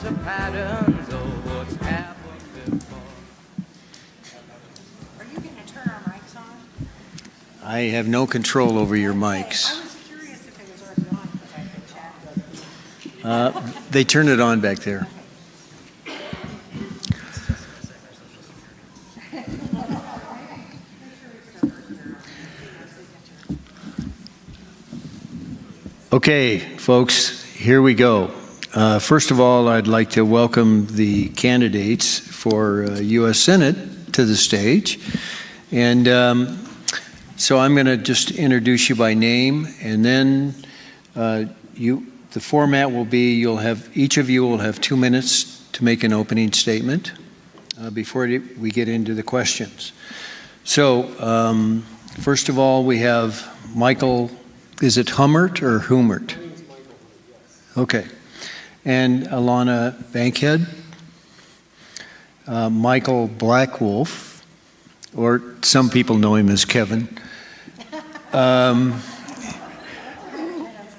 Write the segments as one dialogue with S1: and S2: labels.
S1: the patterns of what's happened before.
S2: Are you going to turn our mics on?
S3: I have no control over your mics.
S2: I was curious if it was already on because I could chat.
S3: They turn it on back there. Okay, folks, here we go. First of all, I'd like to welcome the candidates for U.S. Senate to the stage. And so I'm going to just introduce you by name, and then the format will be each of you will have 2 minutes to make an opening statement before we get into the questions. So first of all, we have Michael. Is it Hummert or Hummert? Okay. And Alani Bankhead, Michael Blackwolf, or some people know him as Kevin,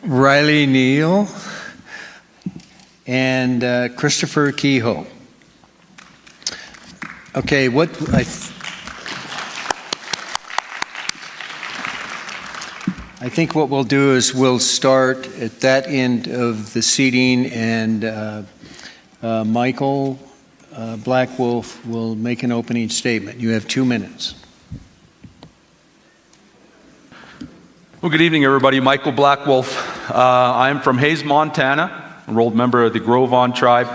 S3: Reilly Neill, and Christopher Kehoe. Okay, I think what we'll do is we'll start at that end of the seating, and Michael Blackwolf will make an opening statement. You have 2 minutes.
S4: Well, good evening, everybody. Michael Blackwolf. I'm from Hayes, Montana, enrolled member of the Gros-Ventre tribe,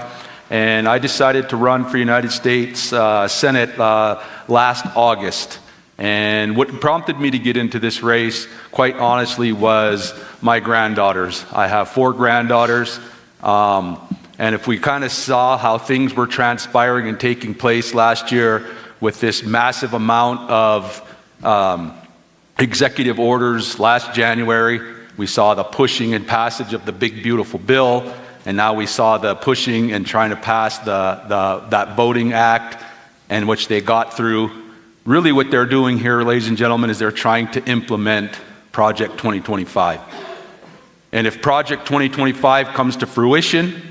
S4: and I decided to run for United States Senate last August. And what prompted me to get into this race, quite honestly, was my granddaughters. I have 4 granddaughters, and if we kind of saw how things were transpiring and taking place last year with this massive amount of executive orders last January, we saw the pushing and passage of the big beautiful bill, and now we saw the pushing and trying to pass that voting act, and which they got through. Really what they're doing here, ladies and gentlemen, is they're trying to implement Project 2025. And if Project 2025 comes to fruition,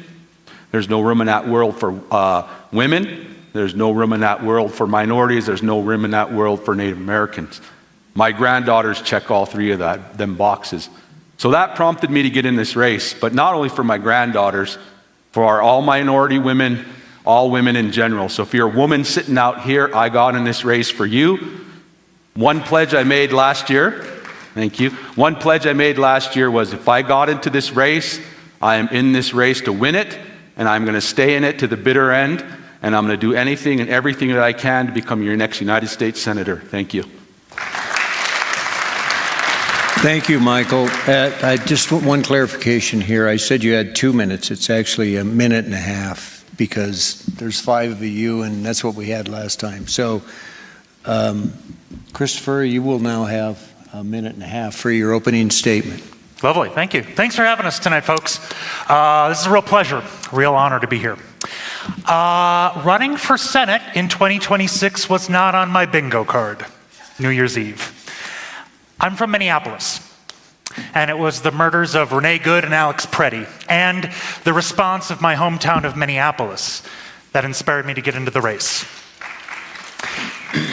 S4: there's no room in that world for women, there's no room in that world for minorities, there's no room in that world for Native Americans. My granddaughters check all 3 of them boxes. So that prompted me to get in this race, but not only for my granddaughters, for our all minority women, all women in general. So if you're a woman sitting out here, I got in this race for you. One pledge I made last year, thank you. One pledge I made last year was if I got into this race, I am in this race to win it, and I'm going to stay in it to the bitter end, and I'm going to do anything and everything that I can to become your next United States Senator. Thank you.
S3: Thank you, Michael. I just want one clarification here. I said you had 2 minutes. It's actually 1.5 minutes. Because there's 5 of you, and that's what we had last time. So, Christopher, you will now have 1.5 minutes for your opening statement.
S5: Lovely, thank you. Thanks for having us tonight, folks. This is a real pleasure, a real honor to be here. Running for Senate in 2026 was not on my bingo card, New Year's Eve. I'm from Minneapolis. And it was the murders of Renee Good and Alex Preddy, and the response of my hometown of Minneapolis that inspired me to get into the race.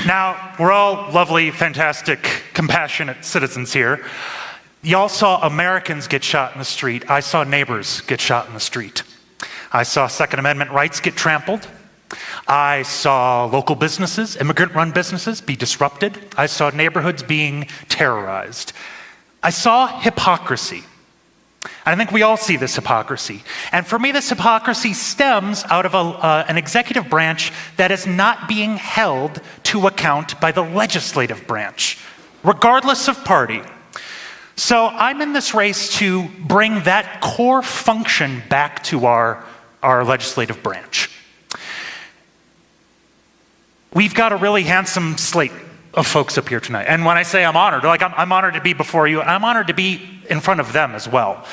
S5: Now, we're all lovely, fantastic, compassionate citizens here. Y'all saw Americans get shot in the street. I saw neighbors get shot in the street. I saw Second Amendment rights get trampled. I saw local businesses, immigrant-run businesses, be disrupted. I saw neighborhoods being terrorized. I saw hypocrisy. I think we all see this hypocrisy. And for me, this hypocrisy stems out of an executive branch that is not being held to account by the legislative branch, regardless of party. So I'm in this race to bring that core function back to our legislative branch. We've got a really handsome slate of folks up here tonight. And when I say I'm honored, I'm honored to be before you, and I'm honored to be in front of them as well.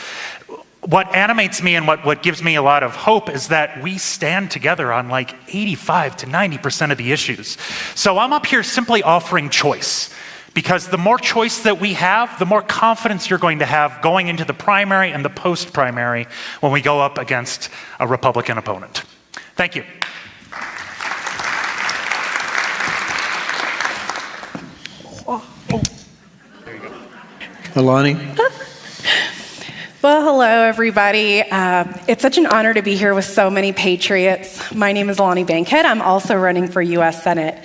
S5: What animates me and what gives me a lot of hope is that we stand together on like 85 to 90% of the issues. So I'm up here simply offering choice. because the more choice that we have, the more confidence you're going to have going into the primary and the post-primary when we go up against a Republican opponent. Thank you.
S3: Alani?
S2: Well, hello, everybody. It's such an honor to be here with so many patriots. My name is Alani Bankhead. I'm also running for U.S. Senate.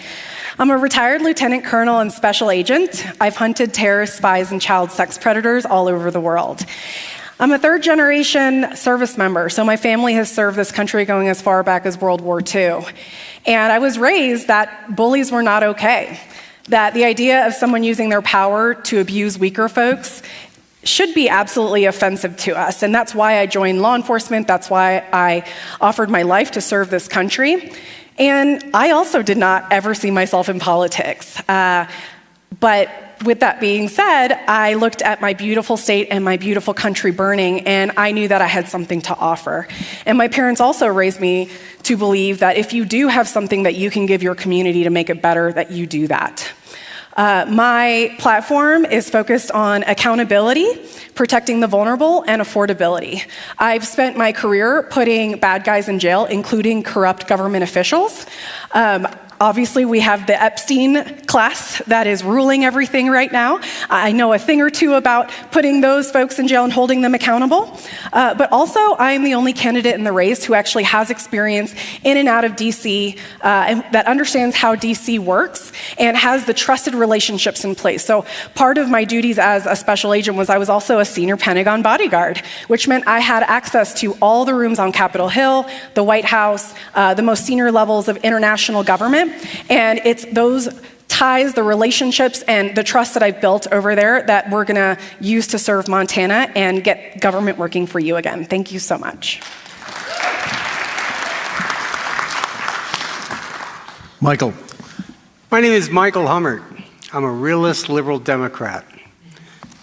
S2: I'm a retired lieutenant colonel and special agent. I've hunted terrorist spies and child sex predators all over the world. I'm a third-generation service member, so my family has served this country going as far back as World War II. And I was raised that bullies were not okay, that the idea of someone using their power to abuse weaker folks should be absolutely offensive to us. And that's why I joined law enforcement. That's why I offered my life to serve this country. And I also did not ever see myself in politics. But with that being said, I looked at my beautiful state and my beautiful country burning, and I knew that I had something to offer. And my parents also raised me to believe that if you do have something that you can give your community to make it better, that you do that. My platform is focused on accountability, protecting the vulnerable, and affordability. I've spent my career putting bad guys in jail, including corrupt government officials. Obviously, we have the Epstein class that is ruling everything right now. I know a thing or two about putting those folks in jail and holding them accountable. But also, I am the only candidate in the race who actually has experience in and out of DC, and that understands how DC works and has the trusted relationships in place. So part of my duties as a special agent was I was also a senior Pentagon bodyguard, which meant I had access to all the rooms on Capitol Hill, the White House, the most senior levels of international government. And it's those ties, the relationships, and the trust that I've built over there that we're going to use to serve Montana and get government working for you again. Thank you so much.
S3: Michael.
S6: My name is Michael Hummert. I'm a realist liberal Democrat.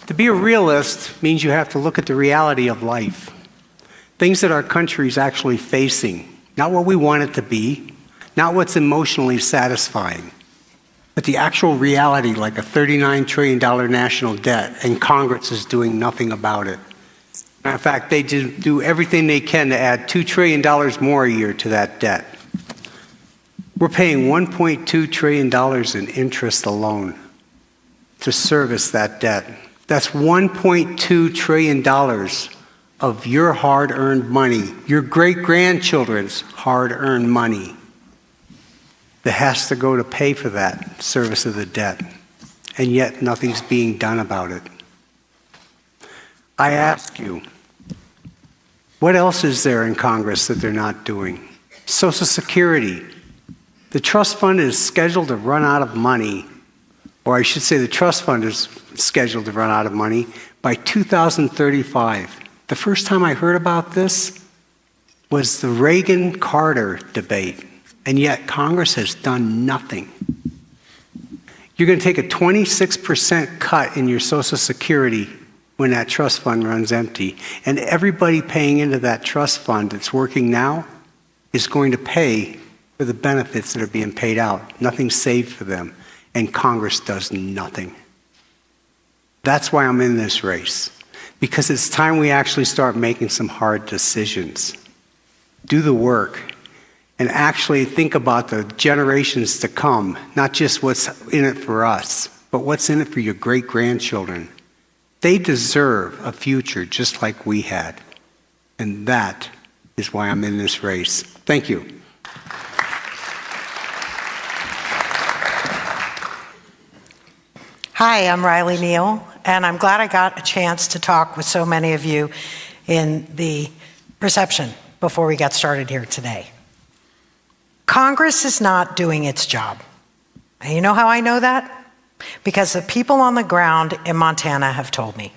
S6: To be a realist means you have to look at the reality of life, things that our country is actually facing, not what we want it to be, not what's emotionally satisfying, but the actual reality, like a $39 trillion national debt, and Congress is doing nothing about it. Matter of fact, they do everything they can to add $2 trillion more a year to that debt. We're paying $1.2 trillion in interest alone to service that debt. That's $1.2 trillion of your hard-earned money, your great-grandchildren's hard-earned money, that has to go to pay for that service of the debt, and yet nothing's being done about it. I ask you, what else is there in Congress that they're not doing? Social Security. The trust fund is scheduled to run out of money, or I should say the trust fund is scheduled to run out of money by 2035. The first time I heard about this was the Reagan-Carter debate. And yet Congress has done nothing. You're going to take a 26% cut in your Social Security when that trust fund runs empty. And everybody paying into that trust fund that's working now is going to pay for the benefits that are being paid out. Nothing's saved for them. And Congress does nothing. That's why I'm in this race. Because it's time we actually start making some hard decisions. Do the work. And actually think about the generations to come, not just what's in it for us, but what's in it for your great-grandchildren. They deserve a future just like we had. And that is why I'm in this race. Thank you.
S7: Hi, I'm Reilly Neill, and I'm glad I got a chance to talk with so many of you in the reception before we got started here today. Congress is not doing its job. And you know how I know that? Because the people on the ground in Montana have told me.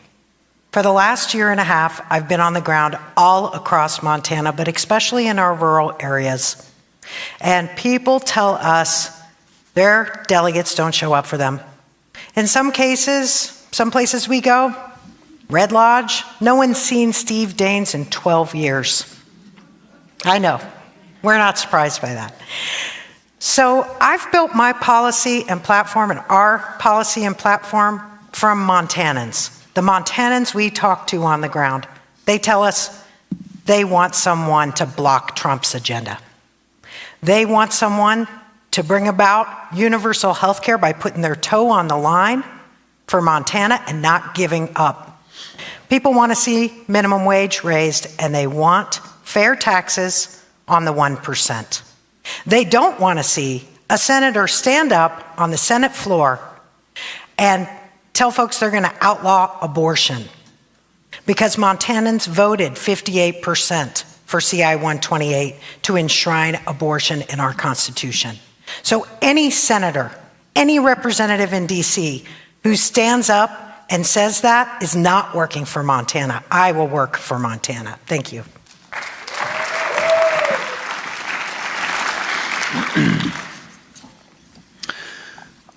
S7: For the last year and a half, I've been on the ground all across Montana, but especially in our rural areas. And people tell us their delegates don't show up for them. In some cases, some places we go, Red Lodge, no one's seen Steve Daines in 12 years. I know. We're not surprised by that. So I've built my policy and platform and our policy and platform from Montanans. The Montanans we talk to on the ground. They tell us they want someone to block Trump's agenda. They want someone to bring about universal health care by putting their toe on the line for Montana and not giving up. People want to see minimum wage raised, and they want fair taxes on the 1%. They don't want to see a senator stand up on the Senate floor and tell folks they're going to outlaw abortion because Montanans voted 58% for CI 128 to enshrine abortion in our Constitution. So any senator, any representative in DC who stands up and says that is not working for Montana. I will work for Montana. Thank you.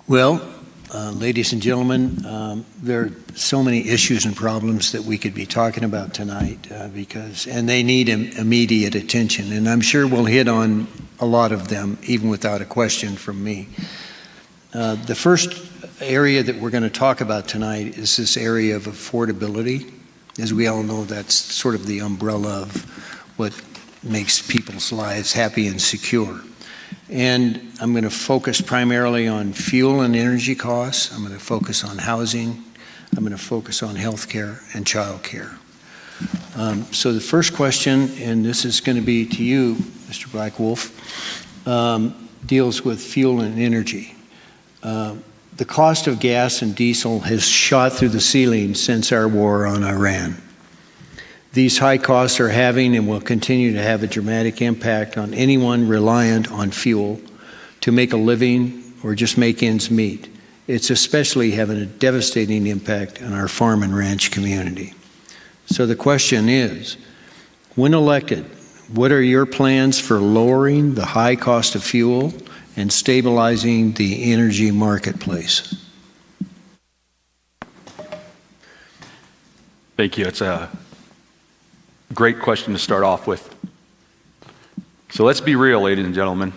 S3: Well, ladies and gentlemen, there are so many issues and problems that we could be talking about tonight and they need immediate attention. And I'm sure we'll hit on a lot of them, even without a question from me. The first area that we're going to talk about tonight is this area of affordability. As we all know, that's sort of the umbrella of what makes people's lives happy and secure. And I'm going to focus primarily on fuel and energy costs. I'm going to focus on housing. I'm going to focus on healthcare and childcare. So the first question, and this is going to be to you, Mr. Blackwolf, deals with fuel and energy. The cost of gas and diesel has shot through the ceiling since our war on Iran. These high costs are having and will continue to have a dramatic impact on anyone reliant on fuel to make a living or just make ends meet. It's especially having a devastating impact on our farm and ranch community. So the question is, when elected, what are your plans for lowering the high cost of fuel and stabilizing the energy marketplace?
S4: Thank you. It's a great question to start off with. So let's be real, ladies and gentlemen.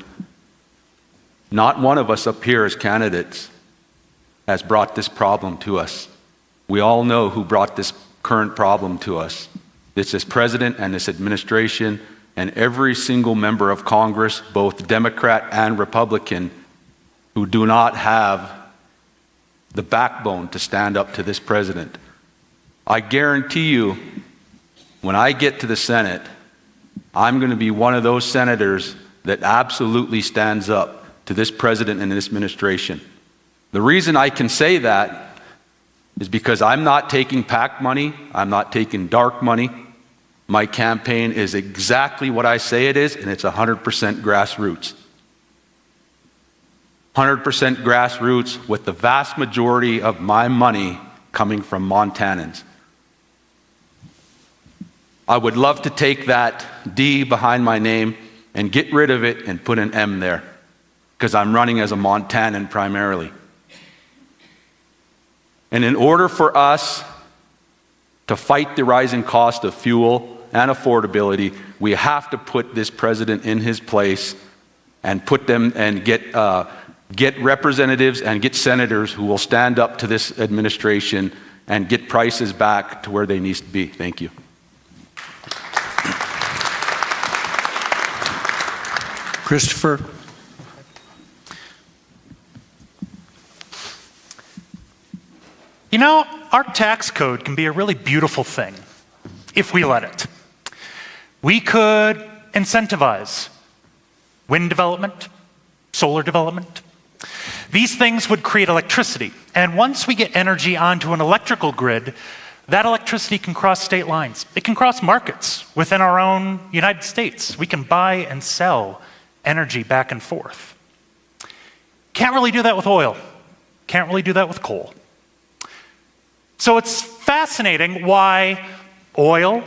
S4: Not one of us up here as candidates has brought this problem to us. We all know who brought this current problem to us. It's this president and this administration and every single member of Congress, both Democrat and Republican, who do not have the backbone to stand up to this president. I guarantee you, when I get to the Senate, I'm going to be one of those senators that absolutely stands up to this president and this administration. The reason I can say that is because I'm not taking PAC money, I'm not taking dark money. My campaign is exactly what I say it is, and it's 100% grassroots. 100% grassroots, with the vast majority of my money coming from Montanans. I would love to take that D behind my name and get rid of it and put an M there, because I'm running as a Montanan primarily. And in order for us to fight the rising cost of fuel and affordability, we have to put this president in his place and put them and get representatives and get senators who will stand up to this administration and get prices back to where they need to be. Thank you.
S3: Christopher?
S5: You know, our tax code can be a really beautiful thing if we let it. We could incentivize wind development, solar development. These things would create electricity. And once we get energy onto an electrical grid, that electricity can cross state lines. It can cross markets within our own United States. We can buy and sell energy back and forth. Can't really do that with oil. Can't really do that with coal. So it's fascinating why oil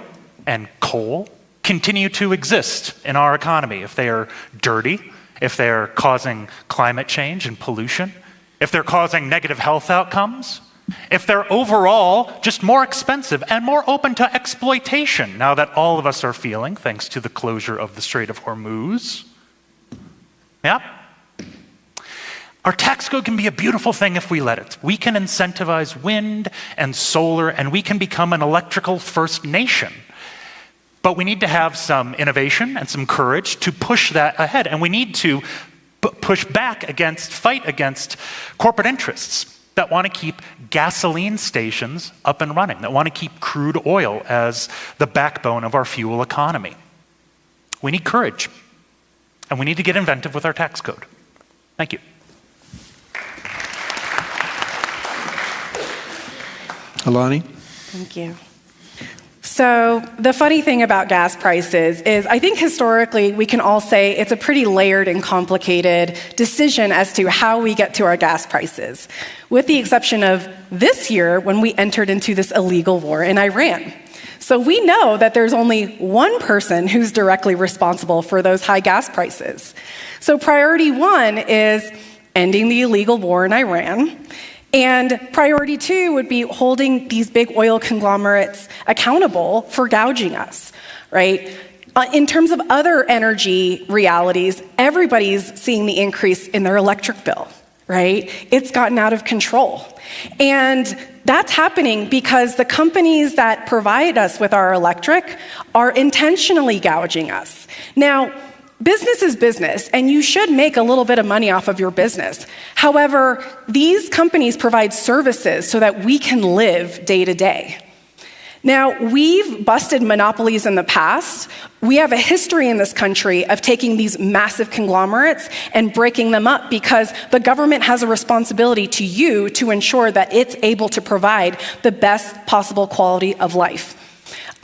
S5: and coal continue to exist in our economy. If they are dirty, if they're causing climate change and pollution, if they're causing negative health outcomes, if they're overall just more expensive and more open to exploitation now that all of us are feeling, thanks to the closure of the Strait of Hormuz. Yeah, Our tax code can be a beautiful thing if we let it. We can incentivize wind and solar, and we can become an electrical first nation. But we need to have some innovation and some courage to push that ahead. And we need to push back fight against corporate interests that want to keep gasoline stations up and running, that want to keep crude oil as the backbone of our fuel economy. We need courage, and we need to get inventive with our tax code. Thank you.
S3: Alani?
S2: Thank you. So the funny thing about gas prices is I think historically we can all say it's a pretty layered and complicated decision as to how we get to our gas prices, with the exception of this year when we entered into this illegal war in Iran. So we know that there's only one person who's directly responsible for those high gas prices. So priority one is ending the illegal war in Iran. And priority two would be holding these big oil conglomerates accountable for gouging us, right? In terms of other energy realities, everybody's seeing the increase in their electric bill, right? It's gotten out of control. And that's happening because the companies that provide us with our electric are intentionally gouging us. Now, business is business, and you should make a little bit of money off of your business. However, these companies provide services so that we can live day to day. Now, we've busted monopolies in the past. We have a history in this country of taking these massive conglomerates and breaking them up because the government has a responsibility to you to ensure that it's able to provide the best possible quality of life.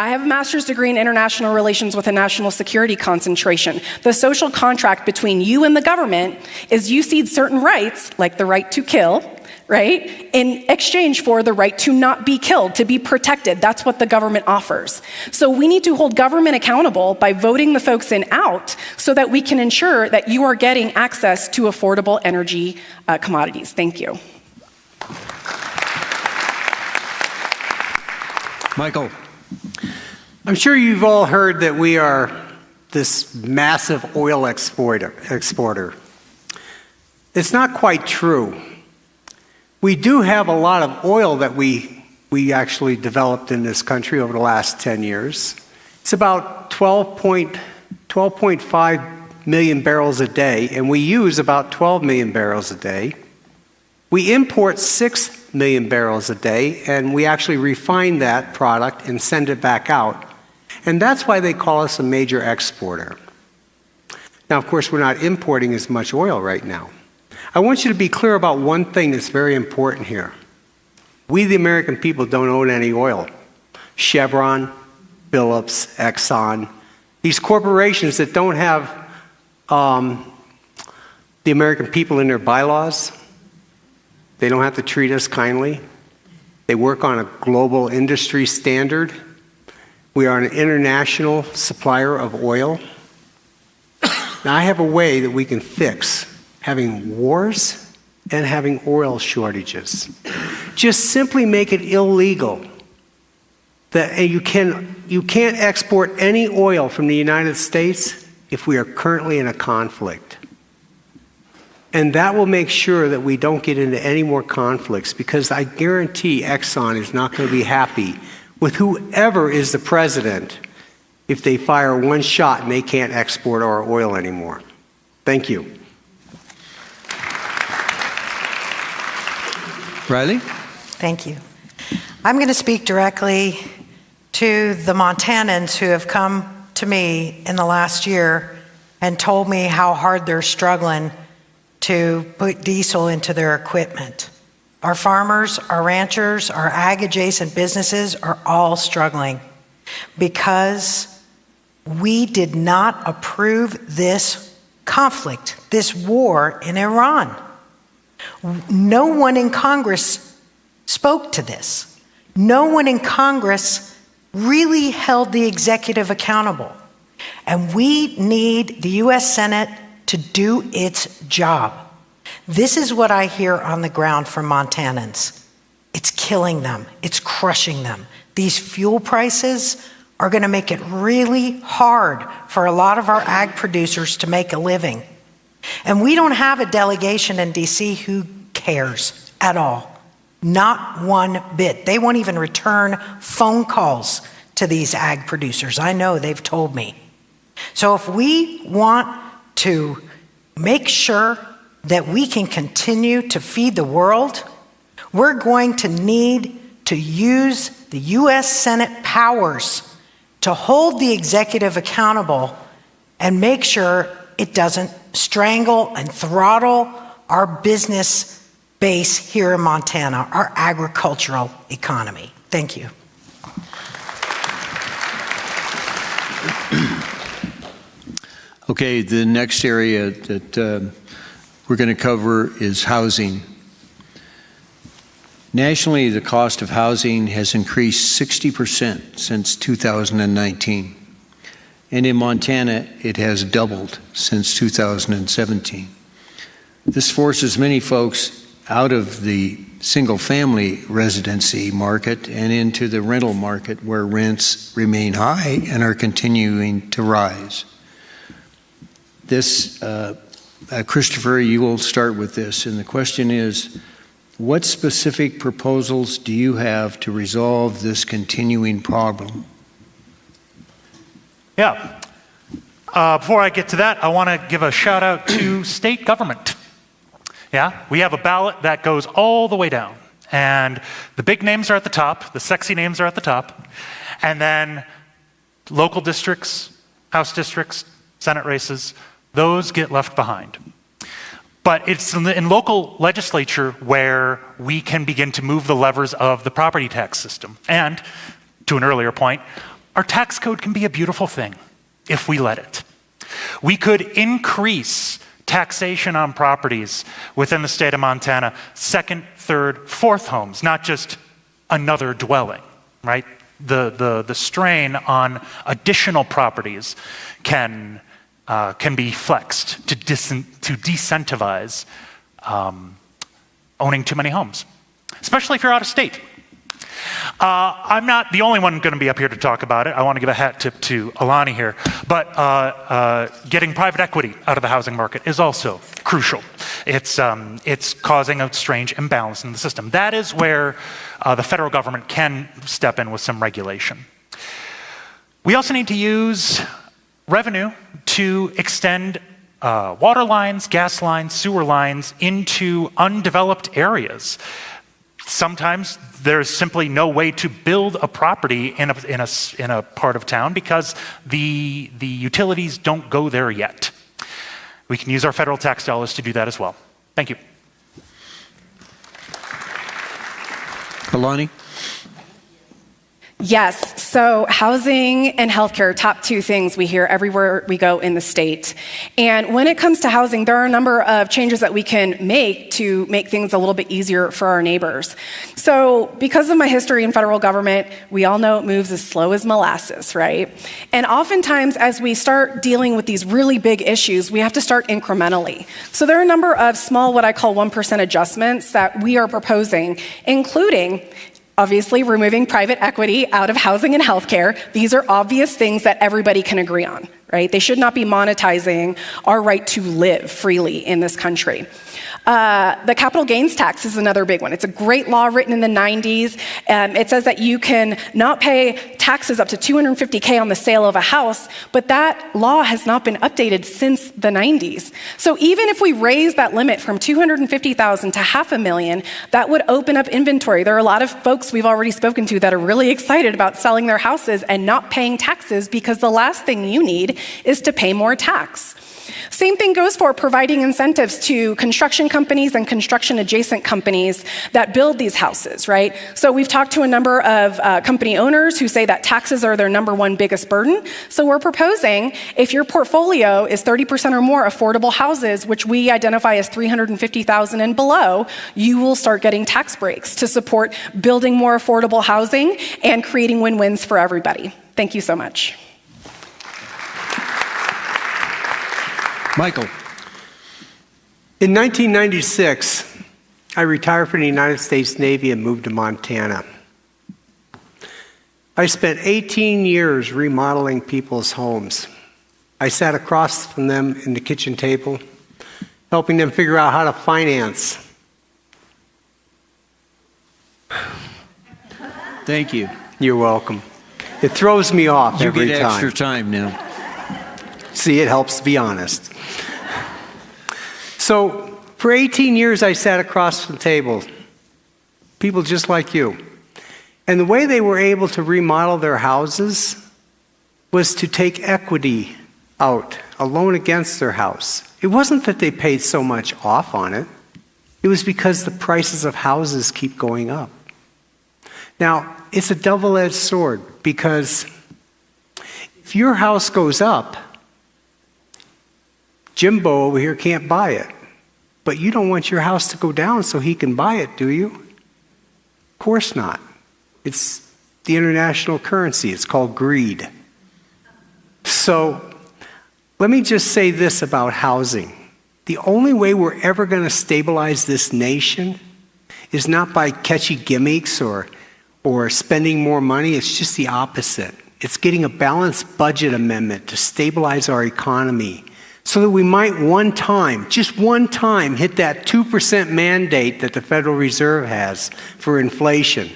S2: I have a master's degree in international relations with a national security concentration. The social contract between you and the government is you cede certain rights, like the right to kill, right, in exchange for the right to not be killed, to be protected. That's what the government offers. So we need to hold government accountable by voting the folks in out so that we can ensure that you are getting access to affordable energy commodities. Thank you.
S3: Michael?
S6: I'm sure you've all heard that we are this massive oil exporter. It's not quite true. We do have a lot of oil that we actually developed in this country over the last 10 years. It's about 12.5 million barrels a day, and we use about 12 million barrels a day. We import 6 million barrels a day, and we actually refine that product and send it back out. And that's why they call us a major exporter. Now, of course, we're not importing as much oil right now. I want you to be clear about one thing that's very important here. We, the American people, don't own any oil. Chevron, Phillips, Exxon, these corporations that don't have the American people in their bylaws, they don't have to treat us kindly. They work on a global industry standard. We are an international supplier of oil. Now, I have a way that we can fix having wars and having oil shortages. Just simply make it illegal that you can't export any oil from the United States if we are currently in a conflict. And that will make sure that we don't get into any more conflicts, because I guarantee Exxon is not going to be happy with whoever is the president if they fire one shot and they can't export our oil anymore. Thank you.
S3: Reilly?
S7: Thank you. I'm going to speak directly to the Montanans who have come to me in the last year and told me how hard they're struggling to put diesel into their equipment. Our farmers, our ranchers, our ag-adjacent businesses are all struggling because we did not approve this conflict, this war in Iran. No one in Congress spoke to this. No one in Congress really held the executive accountable. And we need the U.S. Senate to do its job. This is what I hear on the ground from Montanans. It's killing them. It's crushing them. These fuel prices are going to make it really hard for a lot of our ag producers to make a living. And we don't have a delegation in DC who cares at all. Not one bit. They won't even return phone calls to these ag producers. I know, they've told me. So if we want to make sure that we can continue to feed the world, we're going to need to use the U.S. Senate powers to hold the executive accountable and make sure it doesn't strangle and throttle our business base here in Montana, our agricultural economy. Thank you.
S3: Okay, the next area that we're going to cover is housing. Nationally, the cost of housing has increased 60% since 2019. And in Montana, it has doubled since 2017. This forces many folks out of the single-family residency market and into the rental market, where rents remain high and are continuing to rise. This, Christopher, you will start with this, and the question is, what specific proposals do you have to resolve this continuing problem?
S5: Yeah. Before I get to that, I want to give a shout out to state government. Yeah, we have a ballot that goes all the way down, and the big names are at the top, the sexy names are at the top, and then local districts, House districts, Senate races, those get left behind. But it's in local legislature where we can begin to move the levers of the property tax system. And, to an earlier point, our tax code can be a beautiful thing if we let it. We could increase taxation on properties within the state of Montana, second, third, fourth homes, not just another dwelling, right? The strain on additional properties can be flexed to decentivize owning too many homes, especially if you're out of state. I'm not the only one going to be up here to talk about it. I want to give a hat tip to Alani here. But getting private equity out of the housing market is also crucial. It's causing a strange imbalance in the system. That is where the federal government can step in with some regulation. We also need to use revenue to extend water lines, gas lines, sewer lines into undeveloped areas. Sometimes there's simply no way to build a property in a part of town because the utilities don't go there yet. We can use our federal tax dollars to do that as well. Thank you.
S3: Alani?
S2: Yes, so housing and healthcare, top two things we hear everywhere we go in the state. And when it comes to housing, there are a number of changes that we can make to make things a little bit easier for our neighbors. So because of my history in federal government, we all know it moves as slow as molasses, right? And oftentimes as we start dealing with these really big issues, we have to start incrementally. So there are a number of small, what I call 1% adjustments that we are proposing, including obviously removing private equity out of housing and healthcare. These are obvious things that everybody can agree on, right? They should not be monetizing our right to live freely in this country. The capital gains tax is another big one. It's a great law written in the 90s. It says that you can not pay taxes up to $250K on the sale of a house, but that law has not been updated since the 90s. So even if we raise that limit from $250,000 to $500,000, that would open up inventory. There are a lot of folks we've already spoken to that are really excited about selling their houses and not paying taxes because the last thing you need is to pay more tax. Same thing goes for providing incentives to construction companies and construction adjacent companies that build these houses, right? So we've talked to a number of company owners who say that taxes are their number one biggest burden. So we're proposing if your portfolio is 30% or more affordable houses, which we identify as $350,000 and below, you will start getting tax breaks to support building more affordable housing and creating win-wins for everybody. Thank you so much.
S3: Michael.
S6: In 1996, I retired from the United States Navy and moved to Montana. I spent 18 years remodeling people's homes. I sat across from them in the kitchen table, helping them figure out how to finance.
S3: Thank you.
S6: You're welcome. It throws me off
S3: You
S6: every
S3: get
S6: time.
S3: extra time now.
S6: See, it helps to be honest. So, for 18 years, I sat across the table, people just like you. And the way they were able to remodel their houses was to take equity out, a loan against their house. It wasn't that they paid so much off on it. It was because the prices of houses keep going up. Now, it's a double-edged sword because if your house goes up, Jimbo over here can't buy it. But you don't want your house to go down so he can buy it, do you? Of course not. It's the international currency. It's called greed. So let me just say this about housing. The only way we're ever going to stabilize this nation is not by catchy gimmicks or spending more money. It's just the opposite. It's getting a balanced budget amendment to stabilize our economy so that we might one time, just one time, hit that 2% mandate that the Federal Reserve has for inflation,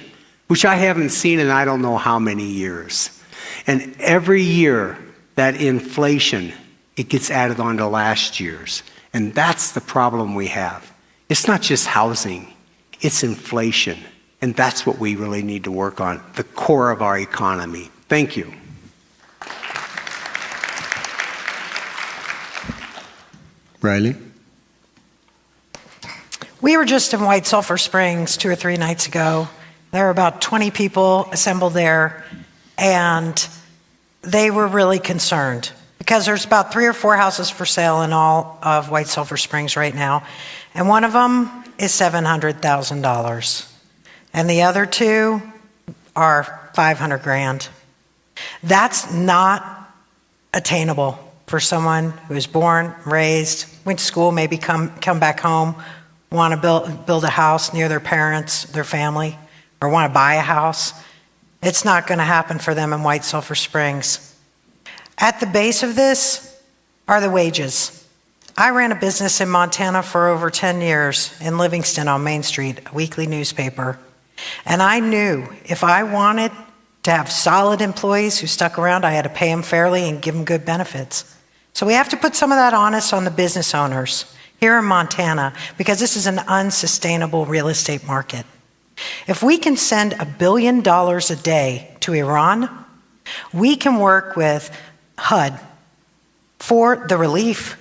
S6: which I haven't seen in I don't know how many years. And every year, that inflation, it gets added on to last year's. And that's the problem we have. It's not just housing, it's inflation. And that's what we really need to work on, the core of our economy. Thank you.
S3: Reilly?
S7: We were just in White Sulphur Springs 2 or 3 nights ago. There were about 20 people assembled there, and they were really concerned because there's about 3 or 4 houses for sale in all of White Sulphur Springs right now, and one of them is $700,000, and the other 2 are $500,000. That's not attainable for someone who was born, raised, went to school, maybe come back home, want to build a house near their parents, their family, or want to buy a house. It's not going to happen for them in White Sulphur Springs. At the base of this are the wages. I ran a business in Montana for over 10 years in Livingston on Main Street, a weekly newspaper. And I knew if I wanted to have solid employees who stuck around, I had to pay them fairly and give them good benefits. So we have to put some of that onus on the business owners here in Montana because this is an unsustainable real estate market. If we can send $1 billion a day to Iran, we can work with HUD for the relief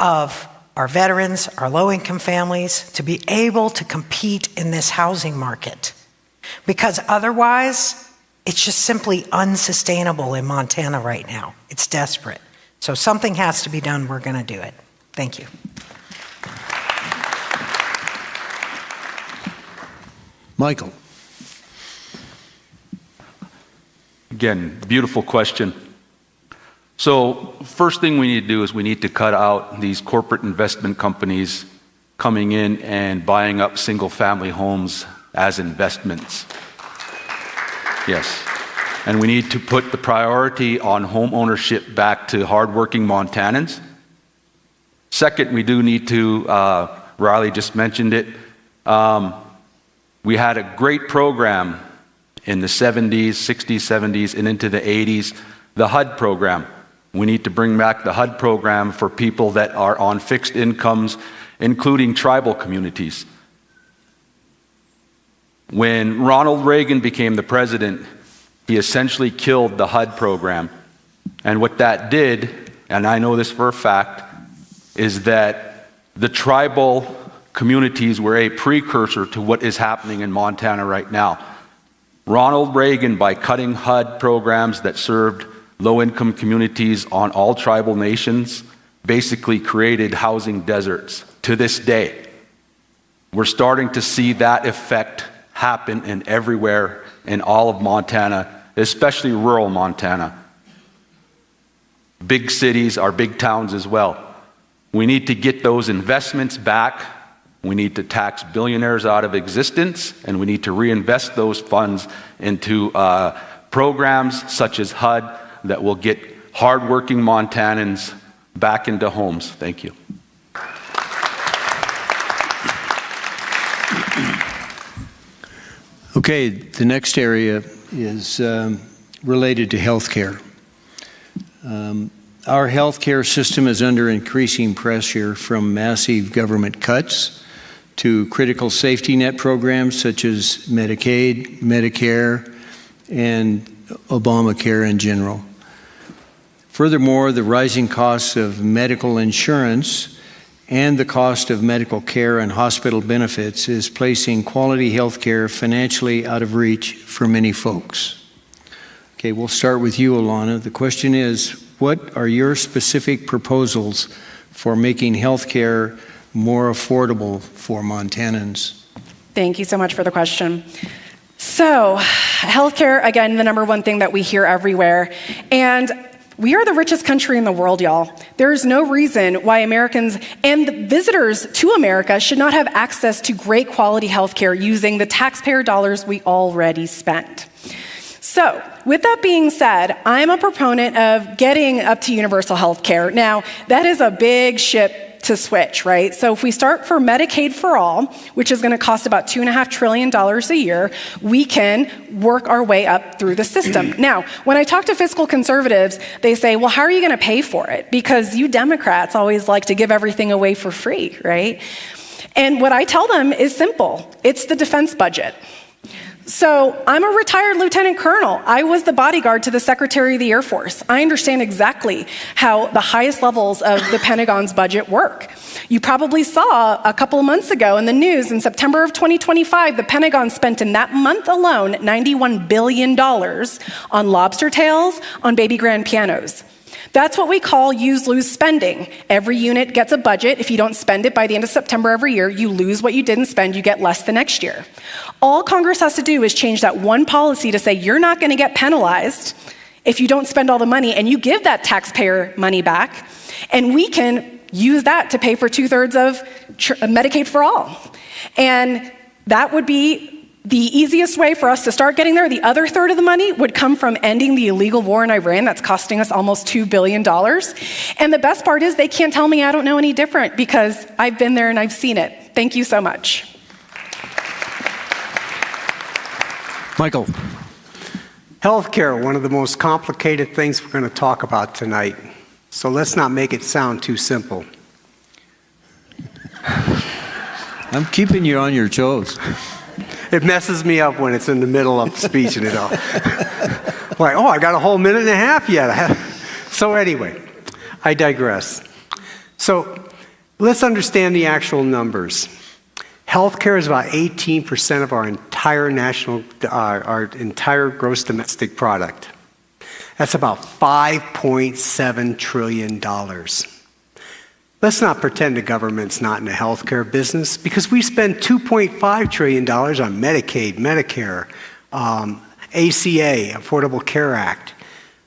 S7: of our veterans, our low-income families, to be able to compete in this housing market. Because otherwise, it's just simply unsustainable in Montana right now. It's desperate. So something has to be done. We're going to do it. Thank you.
S3: Michael.
S4: Again, beautiful question. So first thing we need to do is we need to cut out these corporate investment companies coming in and buying up single-family homes as investments. Yes. And we need to put the priority on home ownership back to hardworking Montanans. Second, we do need to, Reilly just mentioned it, we had a great program in the 70s, 60s, 70s, and into the 80s, the HUD program. We need to bring back the HUD program for people that are on fixed incomes, including tribal communities. When Ronald Reagan became the president, he essentially killed the HUD program. And what that did, and I know this for a fact, is that the tribal communities were a precursor to what is happening in Montana right now. Ronald Reagan, by cutting HUD programs that served low-income communities on all tribal nations, basically created housing deserts. To this day, we're starting to see that effect happen in everywhere in all of Montana, especially rural Montana. Big cities are big towns as well. We need to get those investments back. We need to tax billionaires out of existence, and we need to reinvest those funds into programs such as HUD that will get hardworking Montanans back into homes. Thank you.
S3: Okay, the next area is related to healthcare. Our healthcare system is under increasing pressure from massive government cuts to critical safety net programs such as Medicaid, Medicare, and Obamacare in general. Furthermore, the rising costs of medical insurance and the cost of medical care and hospital benefits is placing quality health care financially out of reach for many folks. Okay, we'll start with you, Alana. The question is, what are your specific proposals for making health care more affordable for Montanans?
S2: Thank you so much for the question. So, healthcare, again, the number one thing that we hear everywhere. And we are the richest country in the world, y'all. There is no reason why Americans and visitors to America should not have access to great quality healthcare using the taxpayer dollars we already spend. So, with that being said, I'm a proponent of getting up to universal healthcare. Now, that is a big ship to switch, right? So if we start for Medicaid for all, which is going to cost about $2.5 trillion a year, we can work our way up through the system. Now, when I talk to fiscal conservatives, they say, well, how are you going to pay for it? Because you Democrats always like to give everything away for free, right? And what I tell them is simple. It's the defense budget. So I'm a retired lieutenant colonel. I was the bodyguard to the Secretary of the Air Force. I understand exactly how the highest levels of the Pentagon's budget work. You probably saw a couple of months ago in the news in September of 2025, the Pentagon spent in that month alone $91 billion on lobster tails, on baby grand pianos. That's what we call use-lose spending. Every unit gets a budget. If you don't spend it by the end of September every year, you lose what you didn't spend, you get less the next year. All Congress has to do is change that one policy to say you're not going to get penalized if you don't spend all the money, and you give that taxpayer money back, and we can use that to pay for 2/3 of Medicaid for all. And that would be the easiest way for us to start getting there. The other third of the money would come from ending the illegal war in Iran that's costing us almost $2 billion. And the best part is they can't tell me I don't know any different because I've been there and I've seen it. Thank you so much.
S3: Michael.
S6: Healthcare, one of the most complicated things we're going to talk about tonight. So let's not make it sound too simple.
S3: I'm keeping you on your toes.
S6: It messes me up when it's in the middle of the speech and it all. Like, oh, I got a whole minute and a half yet. So anyway, I digress. So let's understand the actual numbers. Healthcare is about 18% of our entire gross domestic product. That's about $5.7 trillion. Let's not pretend the government's not in the healthcare business, because we spend $2.5 trillion on Medicaid, Medicare, ACA, Affordable Care Act,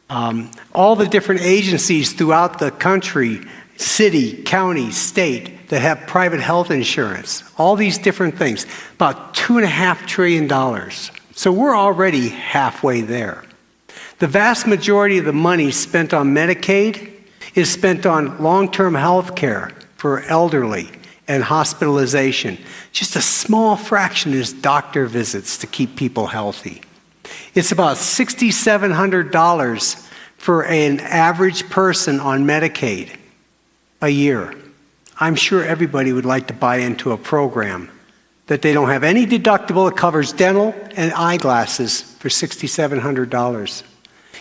S6: all the different agencies throughout the country, city, county, state, that have private health insurance, all these different things, about $2.5 trillion. So we're already halfway there. The vast majority of the money spent on Medicaid is spent on long-term health care for elderly and hospitalization. Just a small fraction is doctor visits to keep people healthy. It's about $6,700 for an average person on Medicaid a year. I'm sure everybody would like to buy into a program that they don't have any deductible. It covers dental and eyeglasses for $6,700.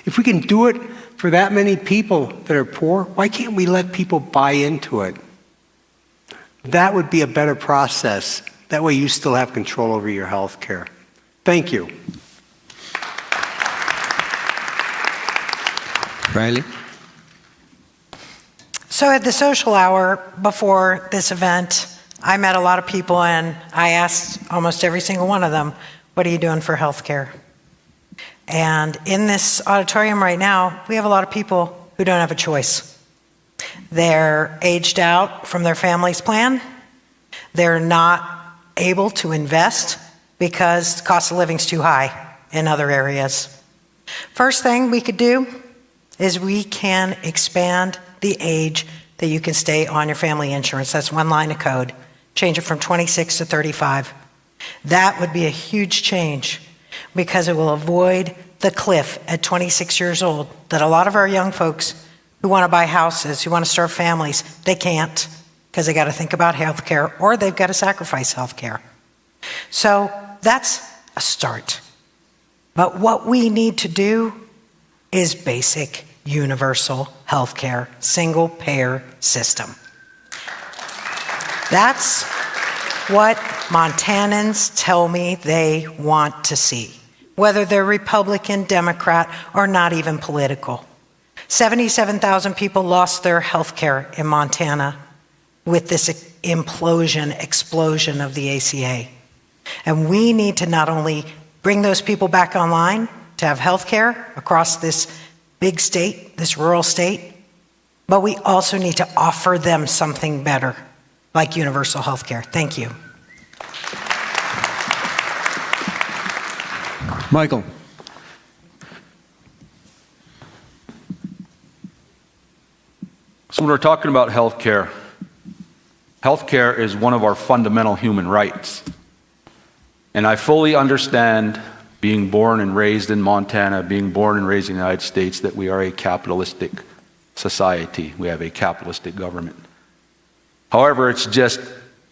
S6: If we can do it for that many people that are poor, why can't we let people buy into it? That would be a better process. That way you still have control over your health care. Thank you.
S3: Reilly?
S7: So at the social hour before this event, I met a lot of people and I asked almost every single one of them, what are you doing for health care? And in this auditorium right now, we have a lot of people who don't have a choice. They're aged out from their family's plan. They're not able to invest because the cost of living is too high in other areas. First thing we could do is we can expand the age that you can stay on your family insurance. That's one line of code. Change it from 26 to 35. That would be a huge change because it will avoid the cliff at 26 years old that a lot of our young folks who want to buy houses, who want to start families, they can't because they got to think about health care or they've got to sacrifice health care. So that's a start. But what we need to do is basic universal health care, single payer system. That's what Montanans tell me they want to see, whether they're Republican, Democrat, or not even political. 77,000 people lost their health care in Montana with this explosion of the ACA. And we need to not only bring those people back online to have health care across this big state, this rural state, but we also need to offer them something better, like universal health care. Thank you.
S3: Michael.
S4: So when we're talking about health care is one of our fundamental human rights. And I fully understand, being born and raised in Montana, being born and raised in the United States, that we are a capitalistic society. We have a capitalistic government. However, it's just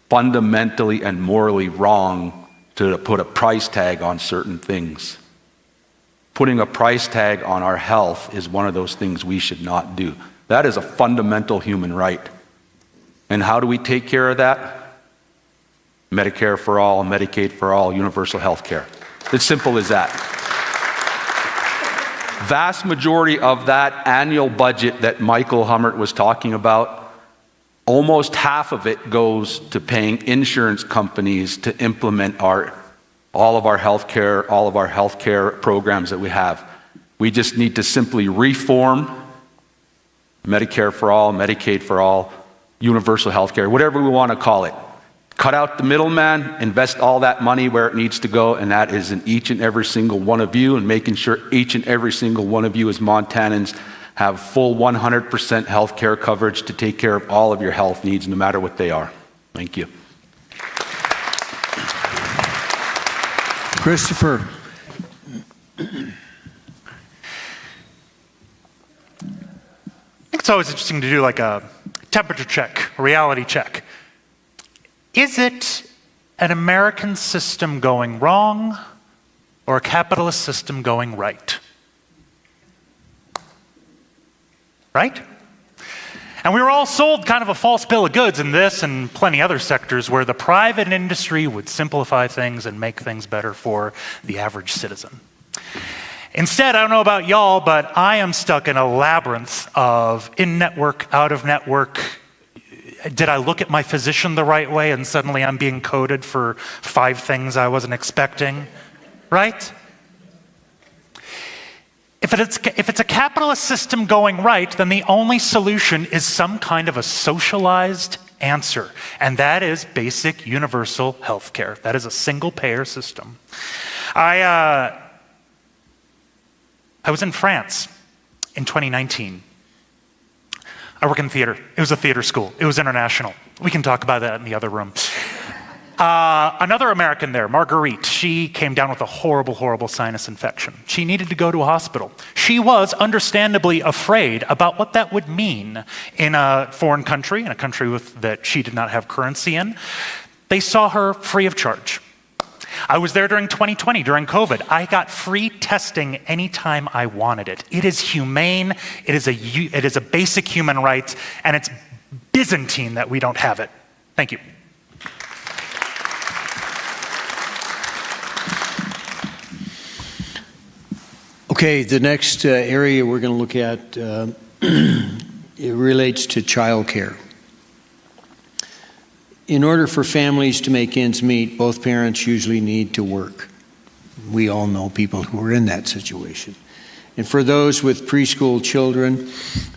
S4: fundamentally and morally wrong to put a price tag on certain things. Putting a price tag on our health is one of those things we should not do. That is a fundamental human right. And how do we take care of that? Medicare for all, Medicaid for all, universal health care. It's simple as that. Vast majority of that annual budget that Michael Hummert was talking about, almost half of it goes to paying insurance companies to implement all of our healthcare programs that we have. We just need to simply reform Medicare for all, Medicaid for all, universal health care, whatever we want to call it. Cut out the middleman, invest all that money where it needs to go, and that is in each and every single one of you, and making sure each and every single one of you as Montanans have full 100% health care coverage to take care of all of your health needs, no matter what they are. Thank you.
S3: Christopher.
S5: I think it's always interesting to do like a temperature check, a reality check. Is it an American system going wrong or a capitalist system going right? Right? And we were all sold kind of a false bill of goods in this and plenty other sectors where the private industry would simplify things and make things better for the average citizen. Instead, I don't know about y'all, but I am stuck in a labyrinth of in-network, out-of-network. Did I look at my physician the right way and suddenly I'm being coded for 5 things I wasn't expecting? Right? If it's a capitalist system going right, then the only solution is some kind of a socialized answer, and that is basic universal health care. That is a single-payer system. I was in France in 2019. I work in theater. It was a theater school. It was international. We can talk about that in the other room. Another American there, Marguerite, she came down with a horrible, horrible sinus infection. She needed to go to a hospital. She was understandably afraid about what that would mean in a foreign country, in a country that she did not have currency in. They saw her free of charge. I was there during 2020, during COVID. I got free testing anytime I wanted it. It is humane, it is a basic human right, and it's Byzantine that we don't have it. Thank you.
S3: Okay, the next area we're going to look at it relates to childcare. In order for families to make ends meet, both parents usually need to work. We all know people who are in that situation. And for those with preschool children,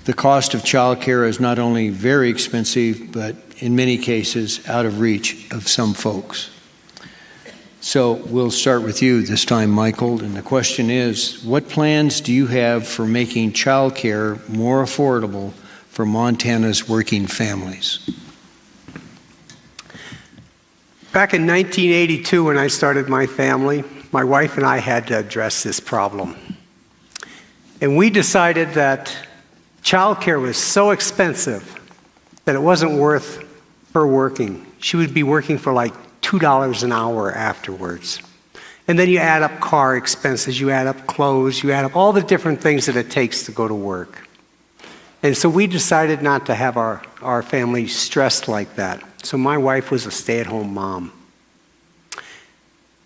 S3: the cost of childcare is not only very expensive, but in many cases out of reach of some folks. So we'll start with you this time, Michael, and the question is, what plans do you have for making childcare more affordable for Montana's working families?
S6: Back in 1982, when I started my family, my wife and I had to address this problem. And we decided that childcare was so expensive that it wasn't worth her working. She would be working for like $2 an hour afterwards. And then you add up car expenses, you add up clothes, you add up all the different things that it takes to go to work. And so we decided not to have our family stressed like that. So my wife was a stay-at-home mom.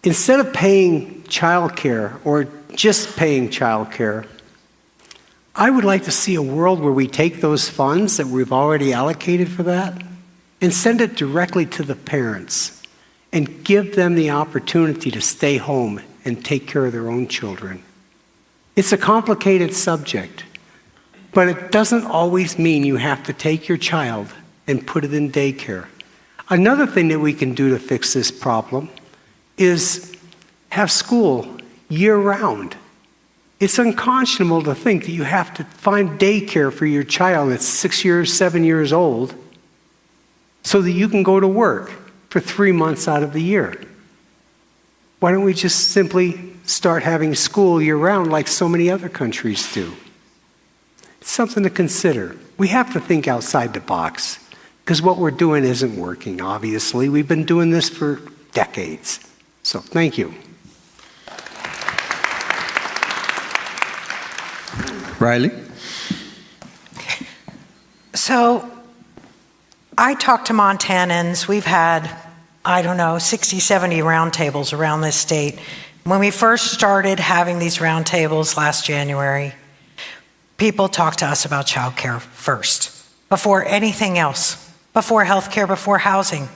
S6: Instead of paying childcare or just paying childcare, I would like to see a world where we take those funds that we've already allocated for that and send it directly to the parents and give them the opportunity to stay home and take care of their own children. It's a complicated subject, but it doesn't always mean you have to take your child and put it in daycare. Another thing that we can do to fix this problem is have school year-round. It's unconscionable to think that you have to find daycare for your child that's 6 years, 7 years old so that you can go to work for 3 months out of the year. Why don't we just simply start having school year-round like so many other countries do? It's something to consider. We have to think outside the box because what we're doing isn't working, obviously. We've been doing this for decades. So thank you.
S3: Reilly?
S7: So I talk to Montanans. We've had, 60, 70 roundtables around this state. When we first started having these roundtables last January, people talked to us about childcare first, before anything else, before healthcare, before housing.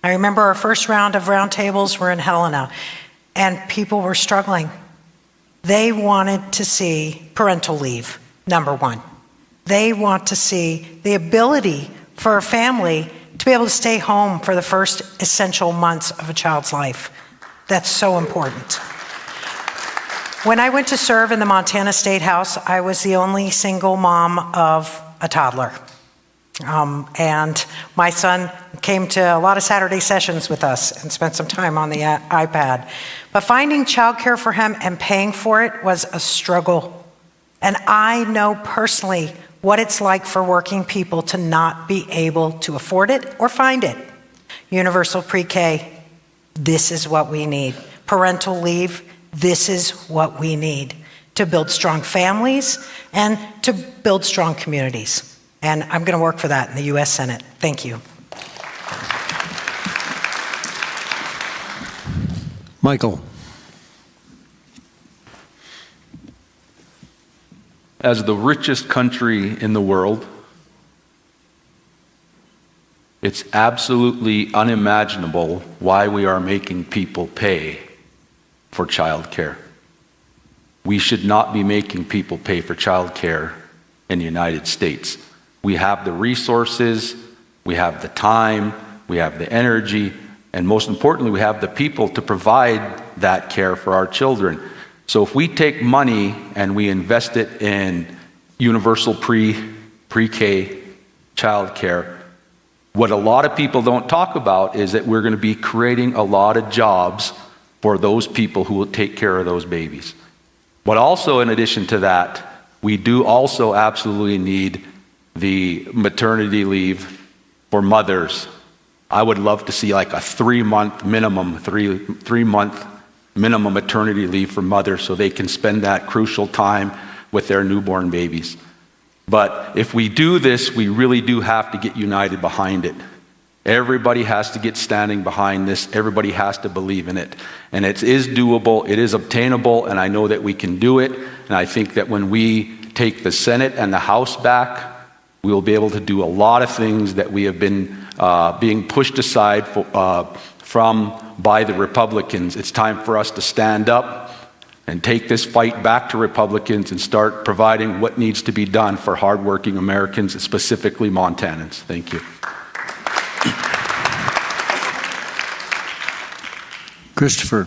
S7: I remember our first round of roundtables were in Helena, and people were struggling. They wanted to see parental leave, number one. They want to see the ability for a family to be able to stay home for the first essential months of a child's life. That's so important. When I went to serve in the Montana State House, I was the only single mom of a toddler. And my son came to a lot of Saturday sessions with us and spent some time on the iPad. But finding childcare for him and paying for it was a struggle. And I know personally what it's like for working people to not be able to afford it or find it. Universal pre-K, this is what we need. Parental leave, this is what we need to build strong families and to build strong communities. And I'm going to work for that in the U.S. Senate. Thank you.
S3: Michael.
S4: As the richest country in the world, it's absolutely unimaginable why we are making people pay for childcare. We should not be making people pay for childcare in the United States. We have the resources, we have the time, we have the energy, and most importantly, we have the people to provide that care for our children. So if we take money and we invest it in universal pre-K childcare, what a lot of people don't talk about is that we're going to be creating a lot of jobs for those people who will take care of those babies. But also, in addition to that, we do also absolutely need the maternity leave for mothers. I would love to see like a 3-month minimum, three-month minimum maternity leave for mothers so they can spend that crucial time with their newborn babies. But if we do this, we really do have to get united behind it. Everybody has to get standing behind this. Everybody has to believe in it. And it is doable, it is obtainable, and I know that we can do it. And I think that when we take the Senate and the House back, we will be able to do a lot of things that we have been being pushed aside by the Republicans. It's time for us to stand up and take this fight back to Republicans and start providing what needs to be done for hardworking Americans, specifically Montanans. Thank you.
S3: Christopher.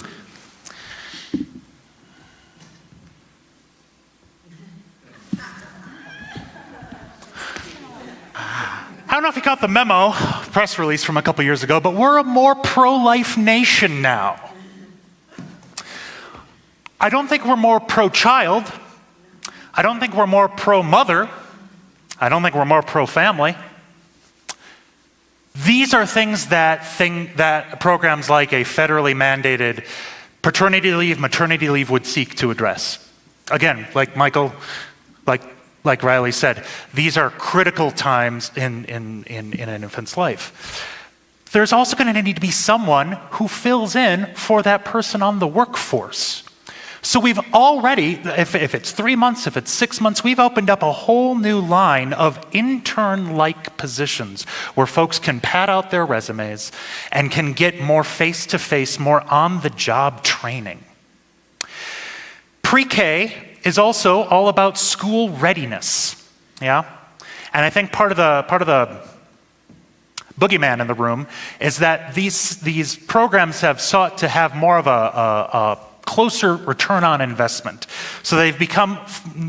S5: I don't know if you got the memo, press release from a couple years ago, but we're a more pro-life nation now. I don't think we're more pro-child. I don't think we're more pro-mother. I don't think we're more pro-family. These are things that programs like a federally mandated paternity leave, maternity leave would seek to address. Again, like Michael, like Reilly said, these are critical times in an infant's life. There's also going to need to be someone who fills in for that person on the workforce. So we've already, if it's 3 months, if it's 6 months, we've opened up a whole new line of intern-like positions where folks can pad out their resumes and can get more face-to-face, more on-the-job training. Pre-K is also all about school readiness, yeah? And I think part of the boogeyman in the room is that these programs have sought to have more of a closer return on investment. So they've become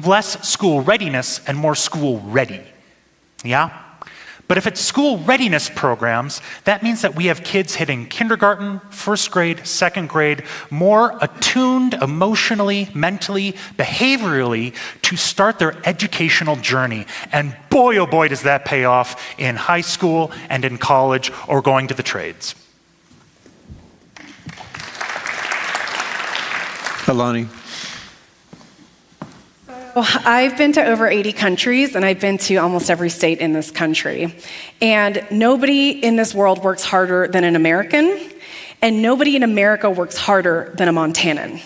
S5: less school readiness and more school ready, yeah? But if it's school readiness programs, that means that we have kids hitting kindergarten, first grade, second grade, more attuned emotionally, mentally, behaviorally to start their educational journey. And boy, oh boy, does that pay off in high school and in college or going to the trades.
S3: Alani.
S2: I've been to over 80 countries, and I've been to almost every state in this country. And nobody in this world works harder than an American, and nobody in America works harder than a Montanan.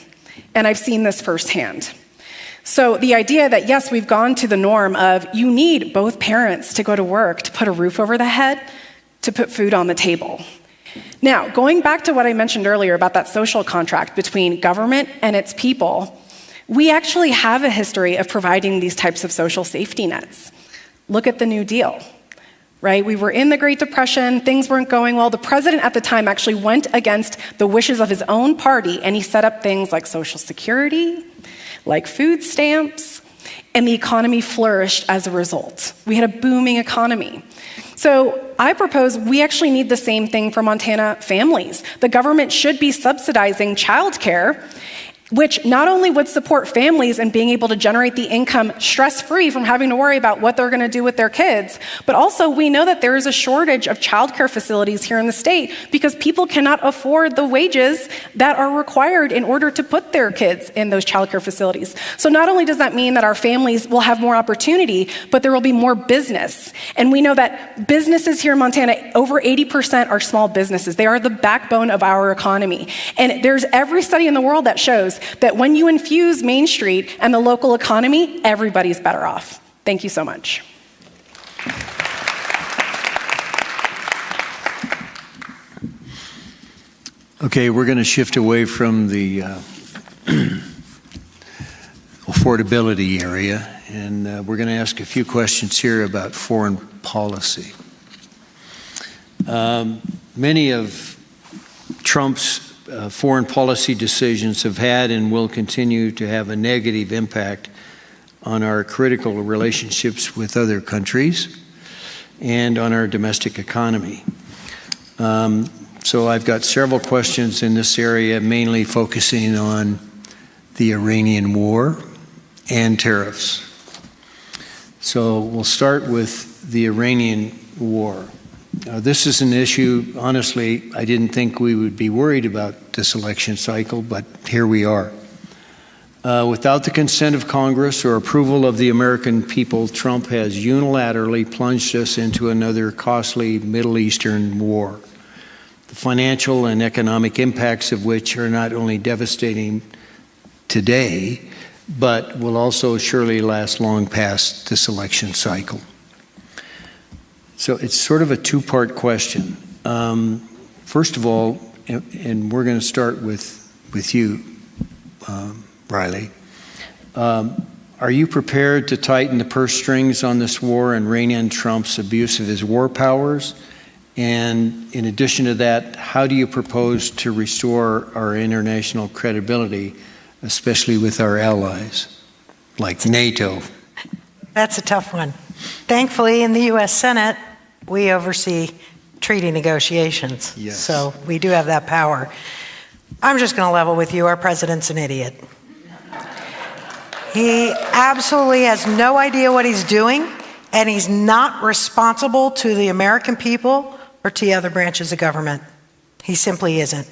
S2: And I've seen this firsthand. So the idea that, yes, we've gone to the norm of you need both parents to go to work, to put a roof over the head, to put food on the table. Now, going back to what I mentioned earlier about that social contract between government and its people, we actually have a history of providing these types of social safety nets. Look at the New Deal, right? We were in the Great Depression, things weren't going well. The president at the time actually went against the wishes of his own party, and he set up things like Social Security, like food stamps, and the economy flourished as a result. We had a booming economy. So I propose we actually need the same thing for Montana families. The government should be subsidizing childcare, which not only would support families and being able to generate the income stress-free from having to worry about what they're going to do with their kids, but also we know that there is a shortage of childcare facilities here in the state because people cannot afford the wages that are required in order to put their kids in those childcare facilities. So not only does that mean that our families will have more opportunity, but there will be more business. And we know that businesses here in Montana, over 80% are small businesses. They are the backbone of our economy. And there's every study in the world that shows that when you infuse Main Street and the local economy, everybody's better off. Thank you so much.
S3: Okay, we're going to shift away from the affordability area, and we're going to ask a few questions here about foreign policy. Many of Trump's foreign policy decisions have had and will continue to have a negative impact on our critical relationships with other countries and on our domestic economy. So I've got several questions in this area, mainly focusing on the Iranian war and tariffs. So we'll start with the Iranian war. This is an issue, honestly, I didn't think we would be worried about this election cycle, but here we are. Without the consent of Congress or approval of the American people, Trump has unilaterally plunged us into another costly Middle Eastern war, the financial and economic impacts of which are not only devastating today, but will also surely last long past this election cycle. So it's sort of a two-part question. First of all, and we're going to start with you, Reilly. Are you prepared to tighten the purse strings on this war and rein in Trump's abuse of his war powers? And in addition to that, how do you propose to restore our international credibility, especially with our allies, like NATO?
S7: That's a tough one. Thankfully, in the U.S. Senate, we oversee treaty negotiations.
S3: Yes.
S7: So we do have that power. I'm just going to level with you. Our president's an idiot. He absolutely has no idea what he's doing, and he's not responsible to the American people or to the other branches of government. He simply isn't.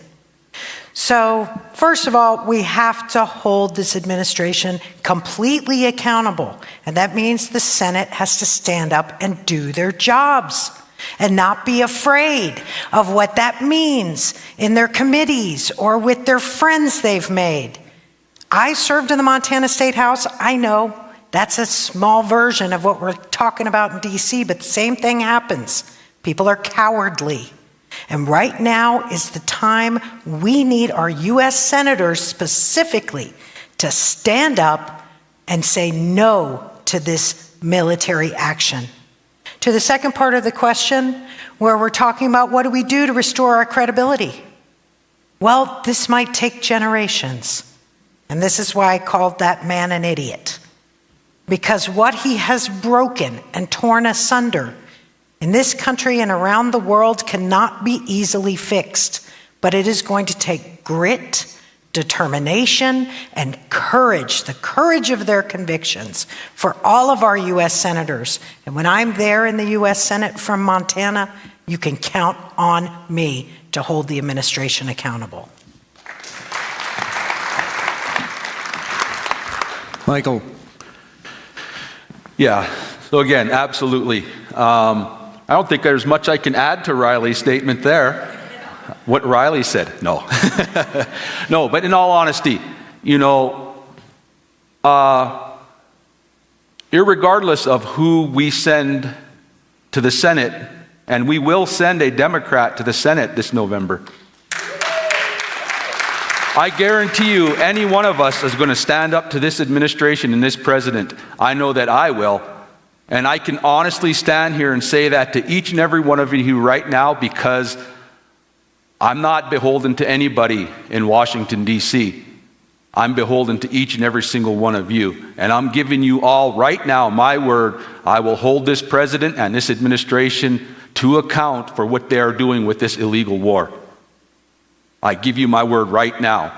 S7: So, first of all, we have to hold this administration completely accountable. And that means the Senate has to stand up and do their jobs and not be afraid of what that means in their committees or with their friends they've made. I served in the Montana State House. I know that's a small version of what we're talking about in DC, but the same thing happens. People are cowardly. And right now is the time we need our U.S. senators specifically to stand up and say no to this military action. To the second part of the question, where we're talking about what do we do to restore our credibility? Well, this might take generations. And this is why I called that man an idiot. Because what he has broken and torn asunder in this country and around the world cannot be easily fixed, but it is going to take grit, determination, and courage, the courage of their convictions for all of our U.S. senators. And when I'm there in the U.S. Senate from Montana, you can count on me to hold the administration accountable.
S3: Michael.
S4: Yeah, so again, absolutely. I don't think there's much I can add to Reilly's statement there. What Reilly said, no. No, but in all honesty, irregardless of who we send to the Senate, and we will send a Democrat to the Senate this November, I guarantee you any one of us is going to stand up to this administration and this president. I know that I will. And I can honestly stand here and say that to each and every one of you right now, because I'm not beholden to anybody in Washington, D.C. I'm beholden to each and every single one of you. And I'm giving you all right now my word. I will hold this president and this administration to account for what they are doing with this illegal war. I give you my word right now.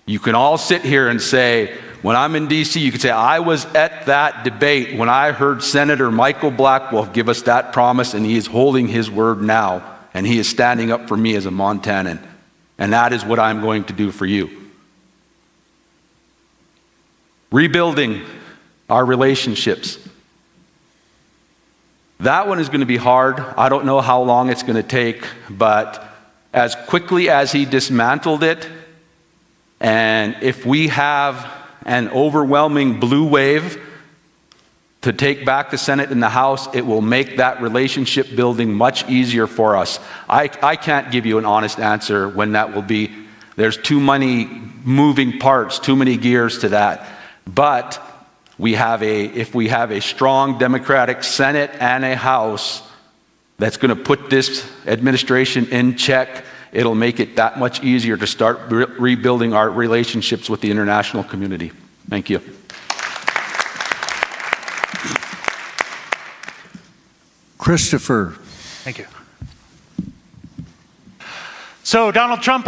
S4: You can all sit here and say, when I'm in D.C., you can say, I was at that debate when I heard Senator Michael Blackwolf give us that promise, and he is holding his word now, and he is standing up for me as a Montanan. And that is what I'm going to do for you. Rebuilding our relationships. That one is going to be hard. I don't know how long it's going to take, but as quickly as he dismantled it, and if we have an overwhelming blue wave to take back the Senate and the House, it will make that relationship building much easier for us. I can't give you an honest answer when that will be. There's too many moving parts, too many gears to that. But if we have a strong Democratic Senate and a House that's going to put this administration in check, it'll make it that much easier to start rebuilding our relationships with the international community. Thank you.
S3: Christopher.
S5: Thank you. So Donald Trump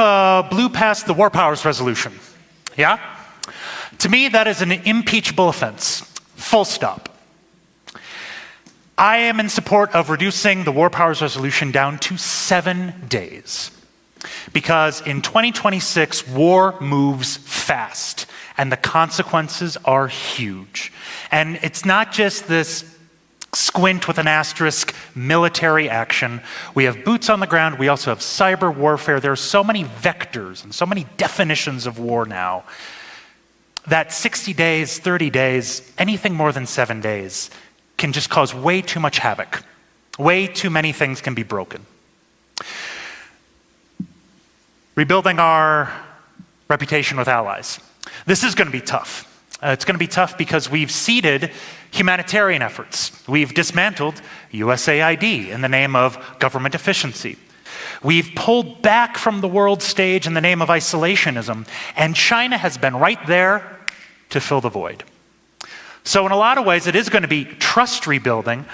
S5: blew past the War Powers Resolution. Yeah? To me, that is an impeachable offense. Full stop. I am in support of reducing the War Powers Resolution down to 7 days. Because in 2026, war moves fast, and the consequences are huge. And it's not just this squint with an asterisk military action. We have boots on the ground. We also have cyber warfare. There are so many vectors and so many definitions of war now that 60 days, 30 days, anything more than 7 days can just cause way too much havoc. Way too many things can be broken. Rebuilding our reputation with allies. This is going to be tough. It's going to be tough because we've ceded humanitarian efforts. We've dismantled USAID in the name of government efficiency. We've pulled back from the world stage in the name of isolationism, and China has been right there to fill the void. So in a lot of ways, it is going to be trust rebuilding,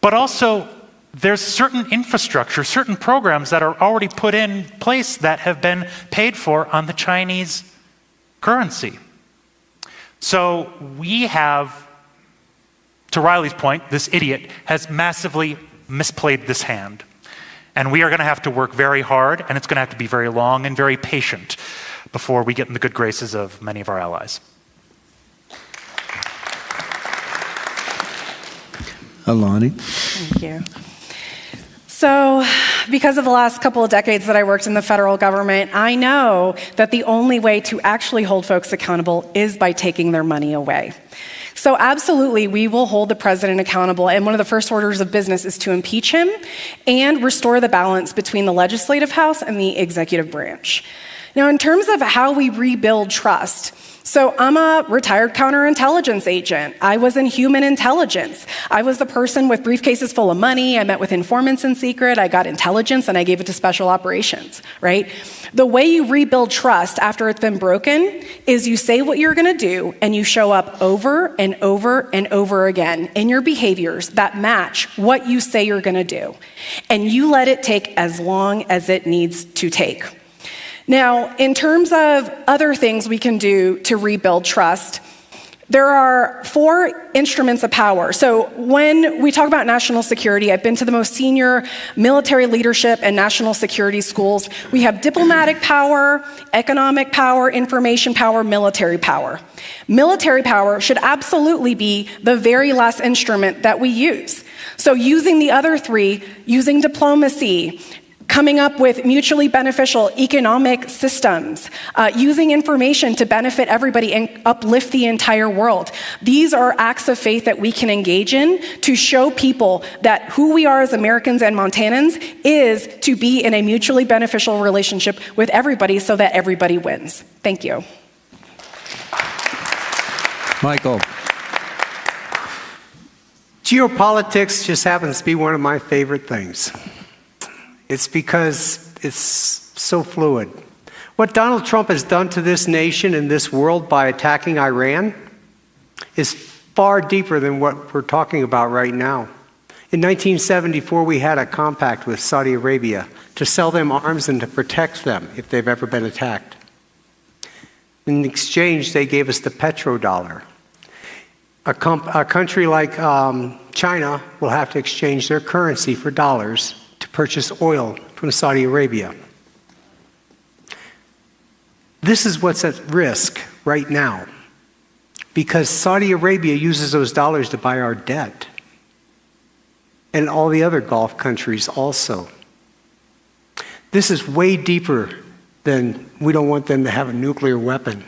S5: but also there's certain infrastructure, certain programs that are already put in place that have been paid for on the Chinese currency. So we have, to Reilly's point, this idiot has massively misplayed this hand. And we are going to have to work very hard, and it's going to have to be very long and very patient before we get in the good graces of many of our allies.
S3: Alani.
S2: Thank you. So, because of the last couple of decades that I worked in the federal government, I know that the only way to actually hold folks accountable is by taking their money away. So absolutely, we will hold the president accountable, and one of the first orders of business is to impeach him and restore the balance between the legislative house and the executive branch. Now, in terms of how we rebuild trust, so I'm a retired counterintelligence agent. I was in human intelligence. I was the person with briefcases full of money. I met with informants in secret. I got intelligence and I gave it to special operations, right? The way you rebuild trust after it's been broken is you say what you're gonna do and you show up over and over and over again in your behaviors that match what you say you're gonna do. And you let it take as long as it needs to take. Now, in terms of other things we can do to rebuild trust, there are 4 instruments of power. So when we talk about national security, I've been to the most senior military leadership and national security schools. We have diplomatic power, economic power, information power, military power. Military power should absolutely be the very last instrument that we use. So using the other 3, using diplomacy, coming up with mutually beneficial economic systems, using information to benefit everybody and uplift the entire world. These are acts of faith that we can engage in to show people that who we are as Americans and Montanans is to be in a mutually beneficial relationship with everybody so that everybody wins. Thank you.
S3: Michael.
S6: Geopolitics just happens to be one of my favorite things. It's because it's so fluid. What Donald Trump has done to this nation and this world by attacking Iran is far deeper than what we're talking about right now. In 1974, we had a compact with Saudi Arabia to sell them arms and to protect them if they've ever been attacked. In exchange, they gave us the petrodollar. A country like China will have to exchange their currency for dollars to purchase oil from Saudi Arabia. This is what's at risk right now because Saudi Arabia uses those dollars to buy our debt and all the other Gulf countries also. This is way deeper than we don't want them to have a nuclear weapon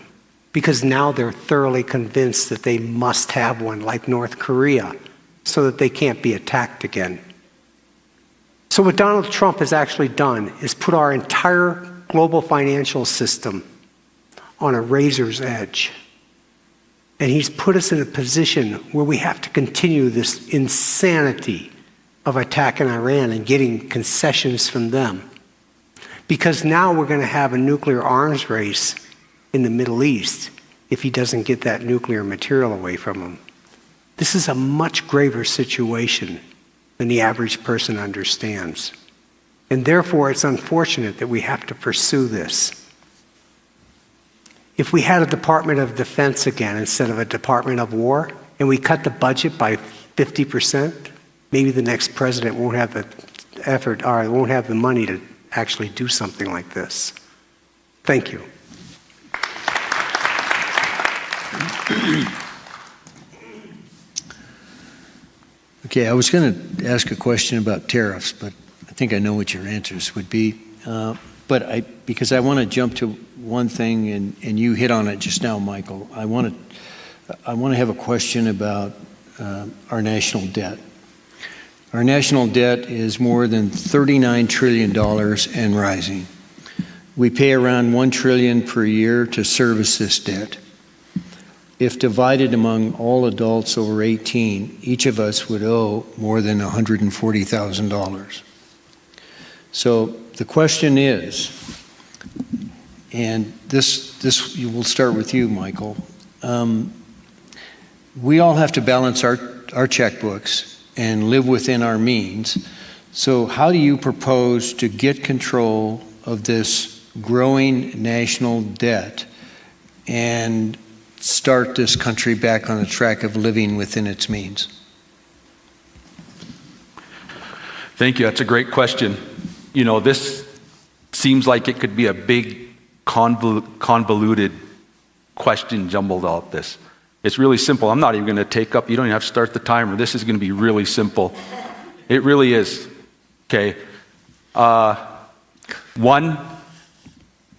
S6: because now they're thoroughly convinced that they must have one like North Korea so that they can't be attacked again. So what Donald Trump has actually done is put our entire global financial system on a razor's edge. And he's put us in a position where we have to continue this insanity of attacking Iran and getting concessions from them. Because now we're going to have a nuclear arms race in the Middle East if he doesn't get that nuclear material away from him. This is a much graver situation than the average person understands. And therefore, it's unfortunate that we have to pursue this. If we had a Department of Defense again instead of a Department of War, and we cut the budget by 50%, maybe the next president won't have the effort or won't have the money to actually do something like this. Thank you.
S3: Okay, I was going to ask a question about tariffs, but I think I know what your answers would be. Because I want to jump to one thing, and you hit on it just now, Michael. I want to have a question about our national debt. Our national debt is more than $39 trillion and rising. We pay around $1 trillion per year to service this debt. If divided among all adults over 18, each of us would owe more than $140,000. So the question is, and this will start with you, Michael. We all have to balance our checkbooks and live within our means. So how do you propose to get control of this growing national debt and start this country back on the track of living within its means?
S4: Thank you. That's a great question. You know, this seems like it could be a big convoluted question jumbled out this. It's really simple. I'm not even going to take up, you don't even have to start the timer. This is going to be really simple. It really is. Okay. One,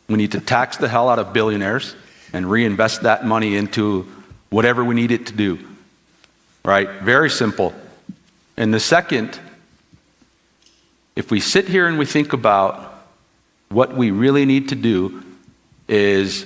S4: we need to tax the hell out of billionaires and reinvest that money into whatever we need it to do. Right? Very simple. And the second, if we sit here and we think about what we really need to do is,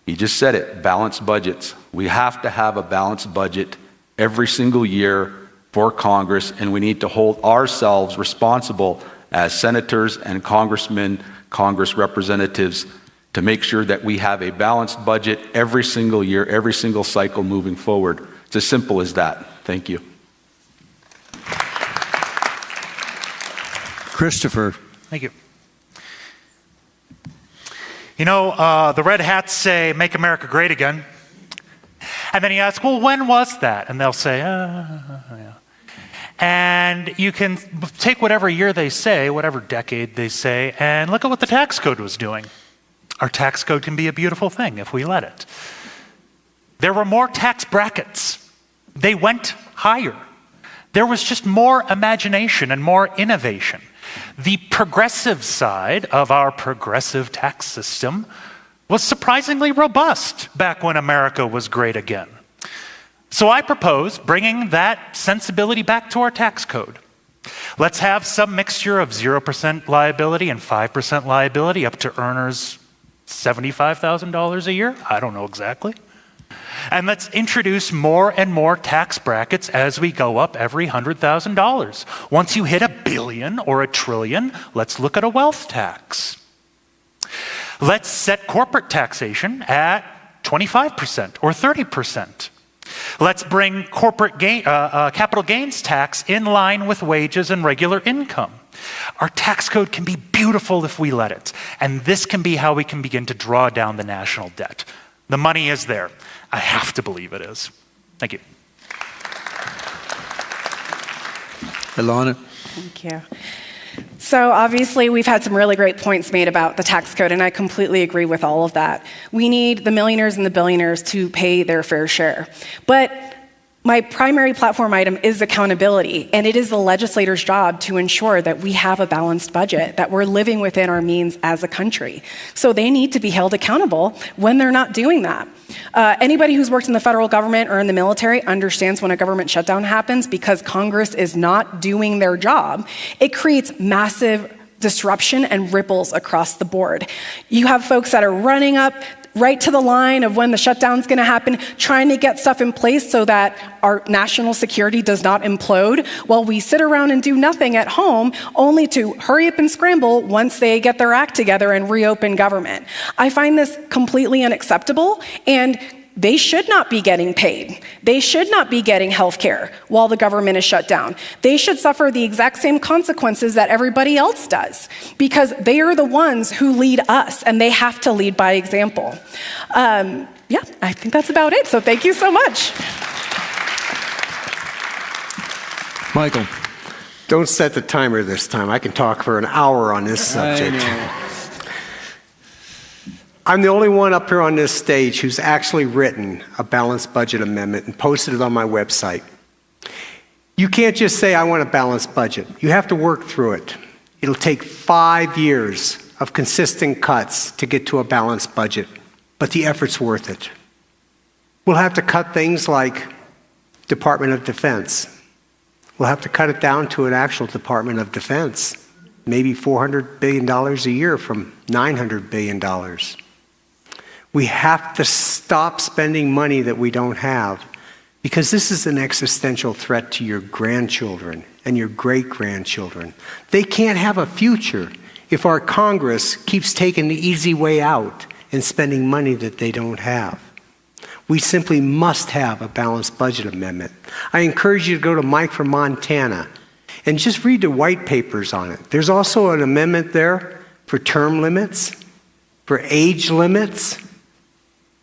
S4: he just said it, balanced budgets. We have to have a balanced budget every single year for Congress, and we need to hold ourselves responsible as senators and congressmen, Congress representatives, to make sure that we have a balanced budget every single year, every single cycle moving forward. It's as simple as that. Thank you.
S3: Christopher.
S5: Thank you. You know, the red hats say, "Make America Great Again." And then you ask, well, when was that? And they'll say, yeah. And you can take whatever year they say, whatever decade they say, and look at what the tax code was doing. Our tax code can be a beautiful thing if we let it. There were more tax brackets. They went higher. There was just more imagination and more innovation. The progressive side of our progressive tax system was surprisingly robust back when America was great again. So I propose bringing that sensibility back to our tax code. Let's have some mixture of 0% liability and 5% liability up to earners $75,000 a year. I don't know exactly. And let's introduce more and more tax brackets as we go up every $100,000. Once you hit $1 billion or $1 trillion, let's look at a wealth tax. Let's set corporate taxation at 25% or 30%. Let's bring corporate capital gains tax in line with wages and regular income. Our tax code can be beautiful if we let it. And this can be how we can begin to draw down the national debt. The money is there. I have to believe it is. Thank you.
S3: Ilana.
S2: Thank you. So obviously we've had some really great points made about the tax code, and I completely agree with all of that. We need the millionaires and the billionaires to pay their fair share. But my primary platform item is accountability, and it is the legislator's job to ensure that we have a balanced budget, that we're living within our means as a country. So they need to be held accountable when they're not doing that. Anybody who's worked in the federal government or in the military understands when a government shutdown happens because Congress is not doing their job. It creates massive disruption and ripples across the board. You have folks that are running up right to the line of when the shutdown's going to happen, trying to get stuff in place so that our national security does not implode, while we sit around and do nothing at home, only to hurry up and scramble once they get their act together and reopen government. I find this completely unacceptable, and they should not be getting paid. They should not be getting health care while the government is shut down. They should suffer the exact same consequences that everybody else does, because they are the ones who lead us, and they have to lead by example. Yeah, I think that's about it. So thank you so much.
S3: Michael.
S6: Don't set the timer this time. I can talk for an hour on this subject. I'm the only one up here on this stage who's actually written a balanced budget amendment and posted it on my website. You can't just say, I want a balanced budget. You have to work through it. It'll take 5 years of consistent cuts to get to a balanced budget, but the effort's worth it. We'll have to cut things like Department of Defense. We'll have to cut it down to an actual Department of Defense, maybe $400 billion a year from $900 billion. We have to stop spending money that we don't have, because this is an existential threat to your grandchildren and your great-grandchildren. They can't have a future if our Congress keeps taking the easy way out and spending money that they don't have. We simply must have a balanced budget amendment. I encourage you to go to Mike from Montana and just read the white papers on it. There's also an amendment there for term limits, for age limits.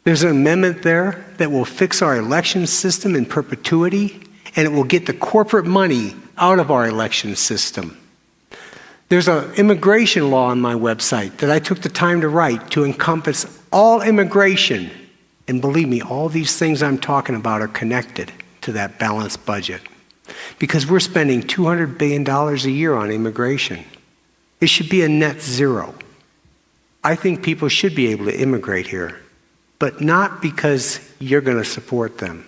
S6: There's an amendment there that will fix our election system in perpetuity, and it will get the corporate money out of our election system. There's an immigration law on my website that I took the time to write to encompass all immigration. And believe me, all these things I'm talking about are connected to that balanced budget. Because we're spending $200 billion a year on immigration. It should be a net zero. I think people should be able to immigrate here, but not because you're going to support them.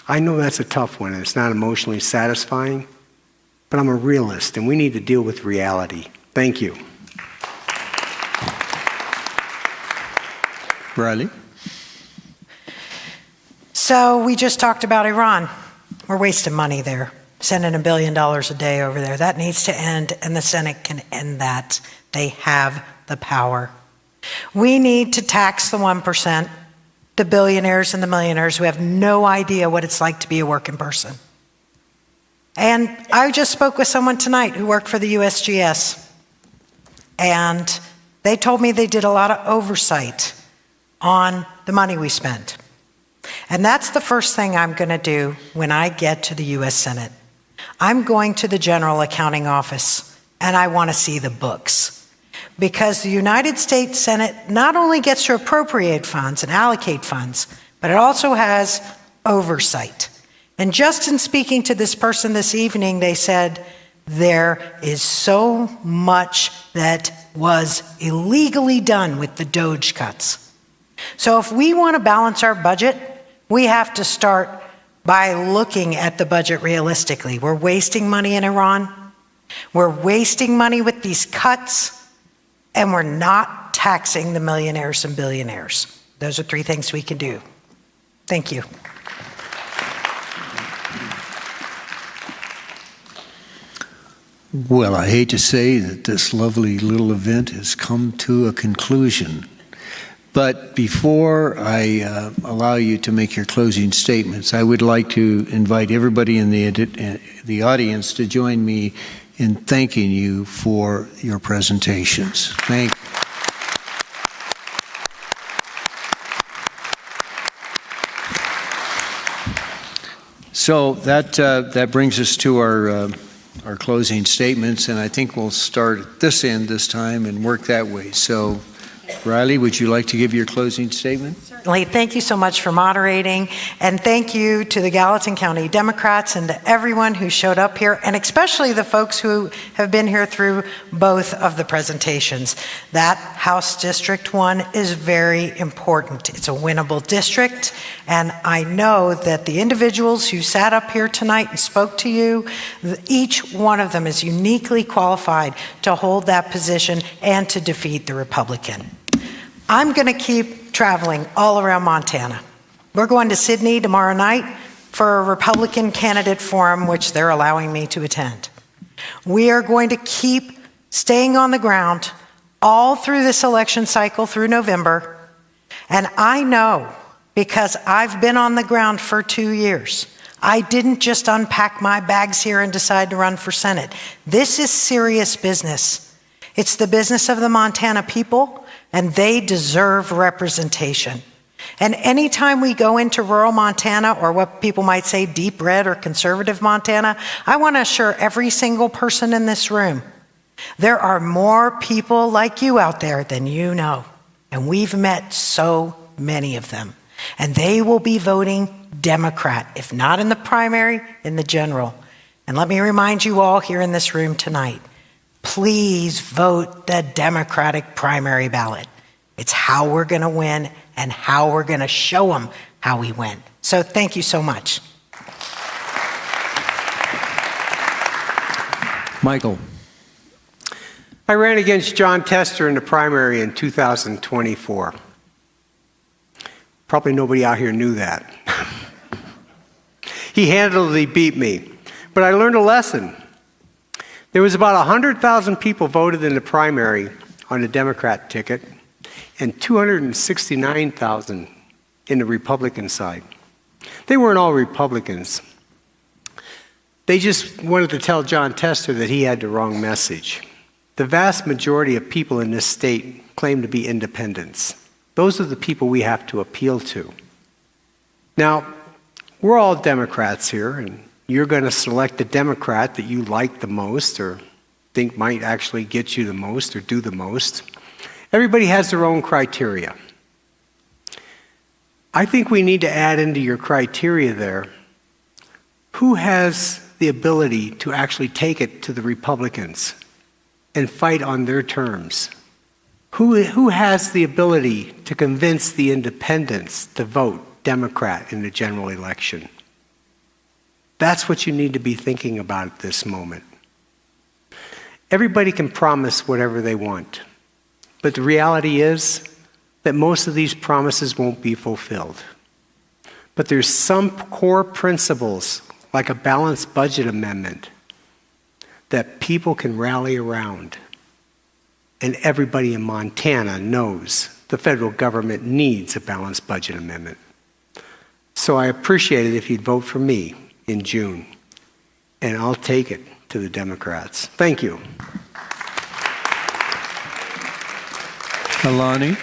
S6: I know that's a tough one and it's not emotionally satisfying, but I'm a realist and we need to deal with reality. Thank you.
S3: Reilly?
S7: So we just talked about Iran. We're wasting money there, sending $1 billion a day over there. That needs to end, and the Senate can end that. They have the power. We need to tax the 1%, the billionaires and the millionaires who have no idea what it's like to be a working person. And I just spoke with someone tonight who worked for the USGS, and they told me they did a lot of oversight on the money we spend. And that's the first thing I'm going to do when I get to the U.S. Senate. I'm going to the General Accounting Office, and I want to see the books. Because the United States Senate not only gets to appropriate funds and allocate funds, but it also has oversight. And just in speaking to this person this evening, they said, there is so much that was illegally done with the DOGE cuts. So if we want to balance our budget, we have to start by looking at the budget realistically. We're wasting money in Iran. We're wasting money with these cuts. And we're not taxing the millionaires and billionaires. Those are 3 things we can do. Thank you.
S3: Well, I hate to say that this lovely little event has come to a conclusion. But before I allow you to make your closing statements, I would like to invite everybody in the audience to join me in thanking you for your presentations. Thank you. So that brings us to our closing statements, and I think we'll start at this end this time and work that way. So, Reilly, would you like to give your closing statement?
S7: Certainly. Thank you so much for moderating, and thank you to the Gallatin County Democrats and to everyone who showed up here, and especially the folks who have been here through both of the presentations. That House District 1 is very important. It's a winnable district, and I know that the individuals who sat up here tonight and spoke to you, each one of them is uniquely qualified to hold that position and to defeat the Republican. I'm going to keep traveling all around Montana. We're going to Sydney tomorrow night for a Republican candidate forum, which they're allowing me to attend. We are going to keep staying on the ground all through this election cycle through November. And I know, because I've been on the ground for 2 years, I didn't just unpack my bags here and decide to run for Senate. This is serious business. It's the business of the Montana people, and they deserve representation. And anytime we go into rural Montana, or what people might say deep red or conservative Montana, I want to assure every single person in this room, there are more people like you out there than you know. And we've met so many of them. And they will be voting Democrat, if not in the primary, in the general. And let me remind you all here in this room tonight, please vote the Democratic primary ballot. It's how we're going to win and how we're going to show them how we win. So thank you so much.
S3: Michael.
S6: I ran against John Tester in the primary in 2024. Probably nobody out here knew that. He handily beat me, but I learned a lesson. There was about 100,000 people voted in the primary on the Democrat ticket and 269,000 in the Republican side. They weren't all Republicans. They just wanted to tell John Tester that he had the wrong message. The vast majority of people in this state claim to be independents. Those are the people we have to appeal to. Now, we're all Democrats here, and you're going to select the Democrat that you like the most or think might actually get you the most or do the most. Everybody has their own criteria. I think we need to add into your criteria there, who has the ability to actually take it to the Republicans and fight on their terms? Who has the ability to convince the independents to vote Democrat in the general election? That's what you need to be thinking about at this moment. Everybody can promise whatever they want, but the reality is that most of these promises won't be fulfilled. But there's some core principles, like a balanced budget amendment, that people can rally around. And everybody in Montana knows the federal government needs a balanced budget amendment. So I appreciate it if you'd vote for me in June, and I'll take it to the Democrats. Thank you.
S3: Alani?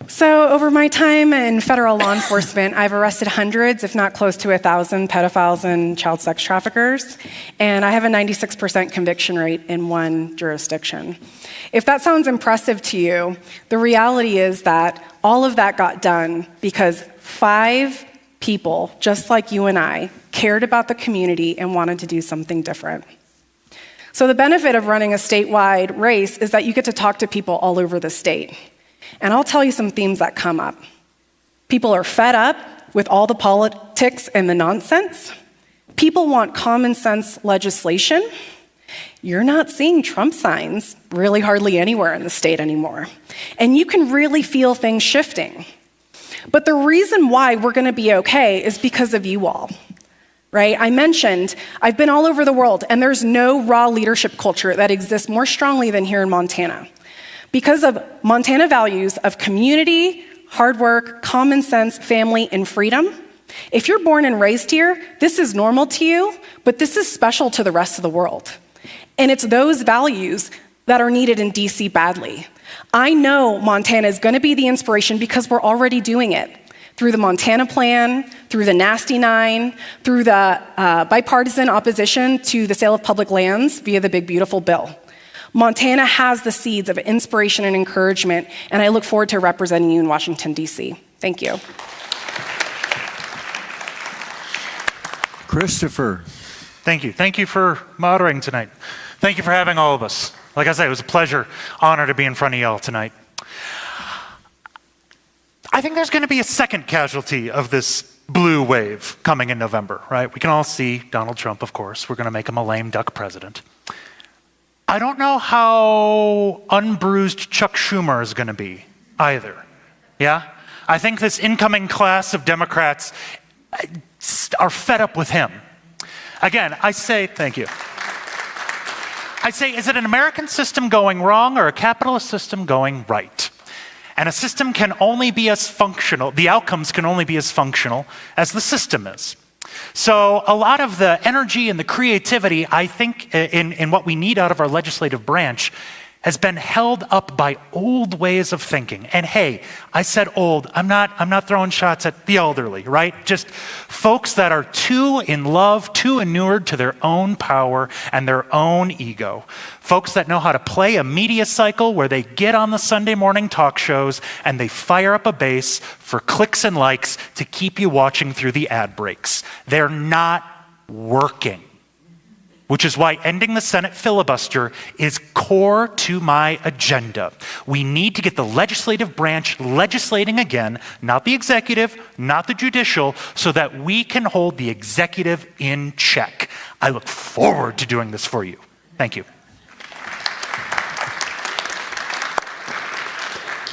S2: So over my time in federal law enforcement, I've arrested hundreds, if not close to 1,000 pedophiles and child sex traffickers, and I have a 96% conviction rate in one jurisdiction. If that sounds impressive to you, the reality is that all of that got done because 5 people, just like you and I, cared about the community and wanted to do something different. So the benefit of running a statewide race is that you get to talk to people all over the state. And I'll tell you some themes that come up. People are fed up with all the politics and the nonsense. People want common sense legislation. You're not seeing Trump signs really hardly anywhere in the state anymore. And you can really feel things shifting. But the reason why we're going to be okay is because of you all, right? I mentioned I've been all over the world, and there's no raw leadership culture that exists more strongly than here in Montana. Because of Montana values of community, hard work, common sense, family, and freedom, if you're born and raised here, this is normal to you, but this is special to the rest of the world. And it's those values that are needed in DC badly. I know Montana is going to be the inspiration because we're already doing it through the Montana Plan, through the Nasty Nine, through the bipartisan opposition to the sale of public lands via the Big Beautiful Bill. Montana has the seeds of inspiration and encouragement, and I look forward to representing you in Washington, D.C. Thank you.
S3: Christopher.
S5: Thank you. Thank you for moderating tonight. Thank you for having all of us. Like I said, it was a pleasure, honor to be in front of y'all tonight. I think there's going to be a second casualty of this blue wave coming in November, right? We can all see Donald Trump, of course. We're going to make him a lame duck president. I don't know how unbruised Chuck Schumer is going to be either. Yeah? I think this incoming class of Democrats are fed up with him. Again, I say, thank you. I say, is it an American system going wrong or a capitalist system going right? And a system can only be as functional, the outcomes can only be as functional as the system is. So a lot of the energy and the creativity, I think, in what we need out of our legislative branch has been held up by old ways of thinking. And hey, I said old, I'm not throwing shots at the elderly, right? Just folks that are too in love, too inured to their own power and their own ego. Folks that know how to play a media cycle where they get on the Sunday morning talk shows and they fire up a base for clicks and likes to keep you watching through the ad breaks. They're not working. Which is why ending the Senate filibuster is core to my agenda. We need to get the legislative branch legislating again, not the executive, not the judicial, so that we can hold the executive in check. I look forward to doing this for you. Thank you.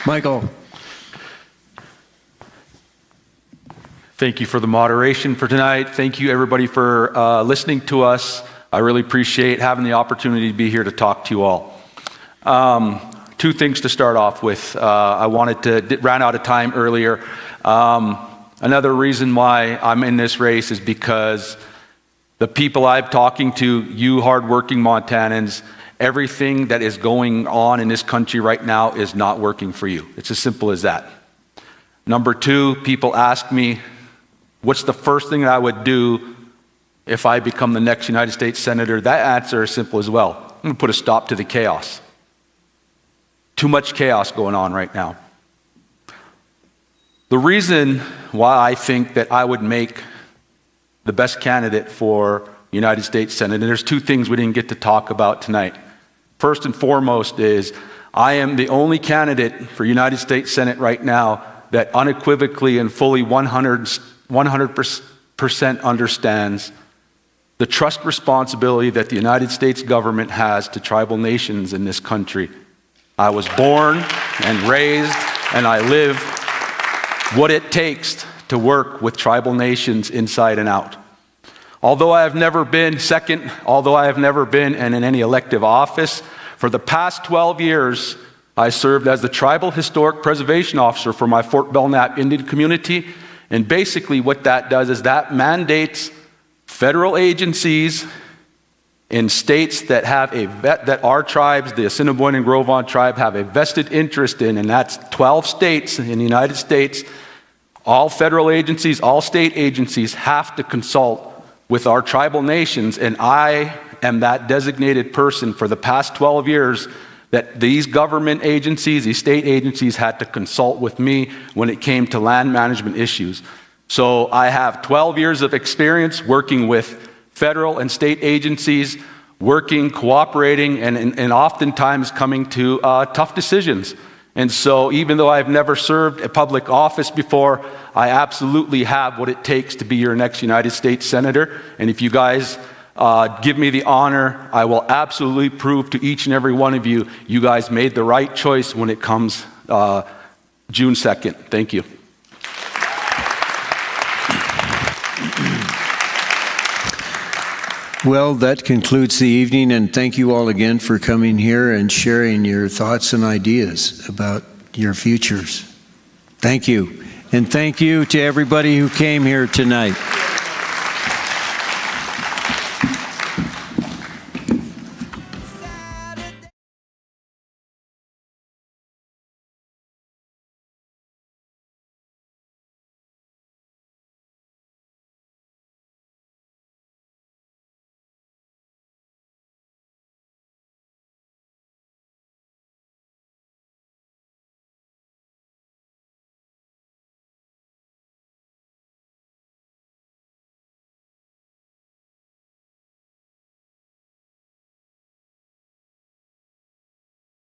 S3: Michael.
S4: Thank you for the moderation for tonight. Thank you, everybody, for listening to us. I really appreciate having the opportunity to be here to talk to you all. 2 things to start off with. I wanted to ran out of time earlier. Another reason why I'm in this race is because the people I'm talking to, you hardworking Montanans, everything that is going on in this country right now is not working for you. It's as simple as that. Number two, people ask me, what's the first thing I would do if I become the next United States Senator? That answer is simple as well. I'm going to put a stop to the chaos. Too much chaos going on right now. The reason why I think that I would make the best candidate for United States Senate, and there's two things we didn't get to talk about tonight. First and foremost is I am the only candidate for United States Senate right now that unequivocally and fully 100% understands the trust responsibility that the United States government has to tribal nations in this country. I was born and raised, and I live what it takes to work with tribal nations inside and out. Although I have never been in any elective office, for the past 12 years, I served as the Tribal Historic Preservation Officer for my Fort Belknap Indian community. And basically what that does is that mandates federal agencies in states that have that our tribes, the Assiniboine and Gros Ventre tribe, have a vested interest in, and that's 12 states in the United States. All federal agencies, all state agencies have to consult with our tribal nations, and I am that designated person for the past 12 years that these government agencies, these state agencies had to consult with me when it came to land management issues. So I have 12 years of experience working with federal and state agencies, working, cooperating, and oftentimes coming to tough decisions. And so even though I've never served a public office before, I absolutely have what it takes to be your next United States Senator. And if you guys give me the honor, I will absolutely prove to each and every one of you, you guys made the right choice when it comes June 2nd. Thank you.
S3: Well, that concludes the evening, and thank you all again for coming here and sharing your thoughts and ideas about your futures. Thank you. And thank you to everybody who came here tonight.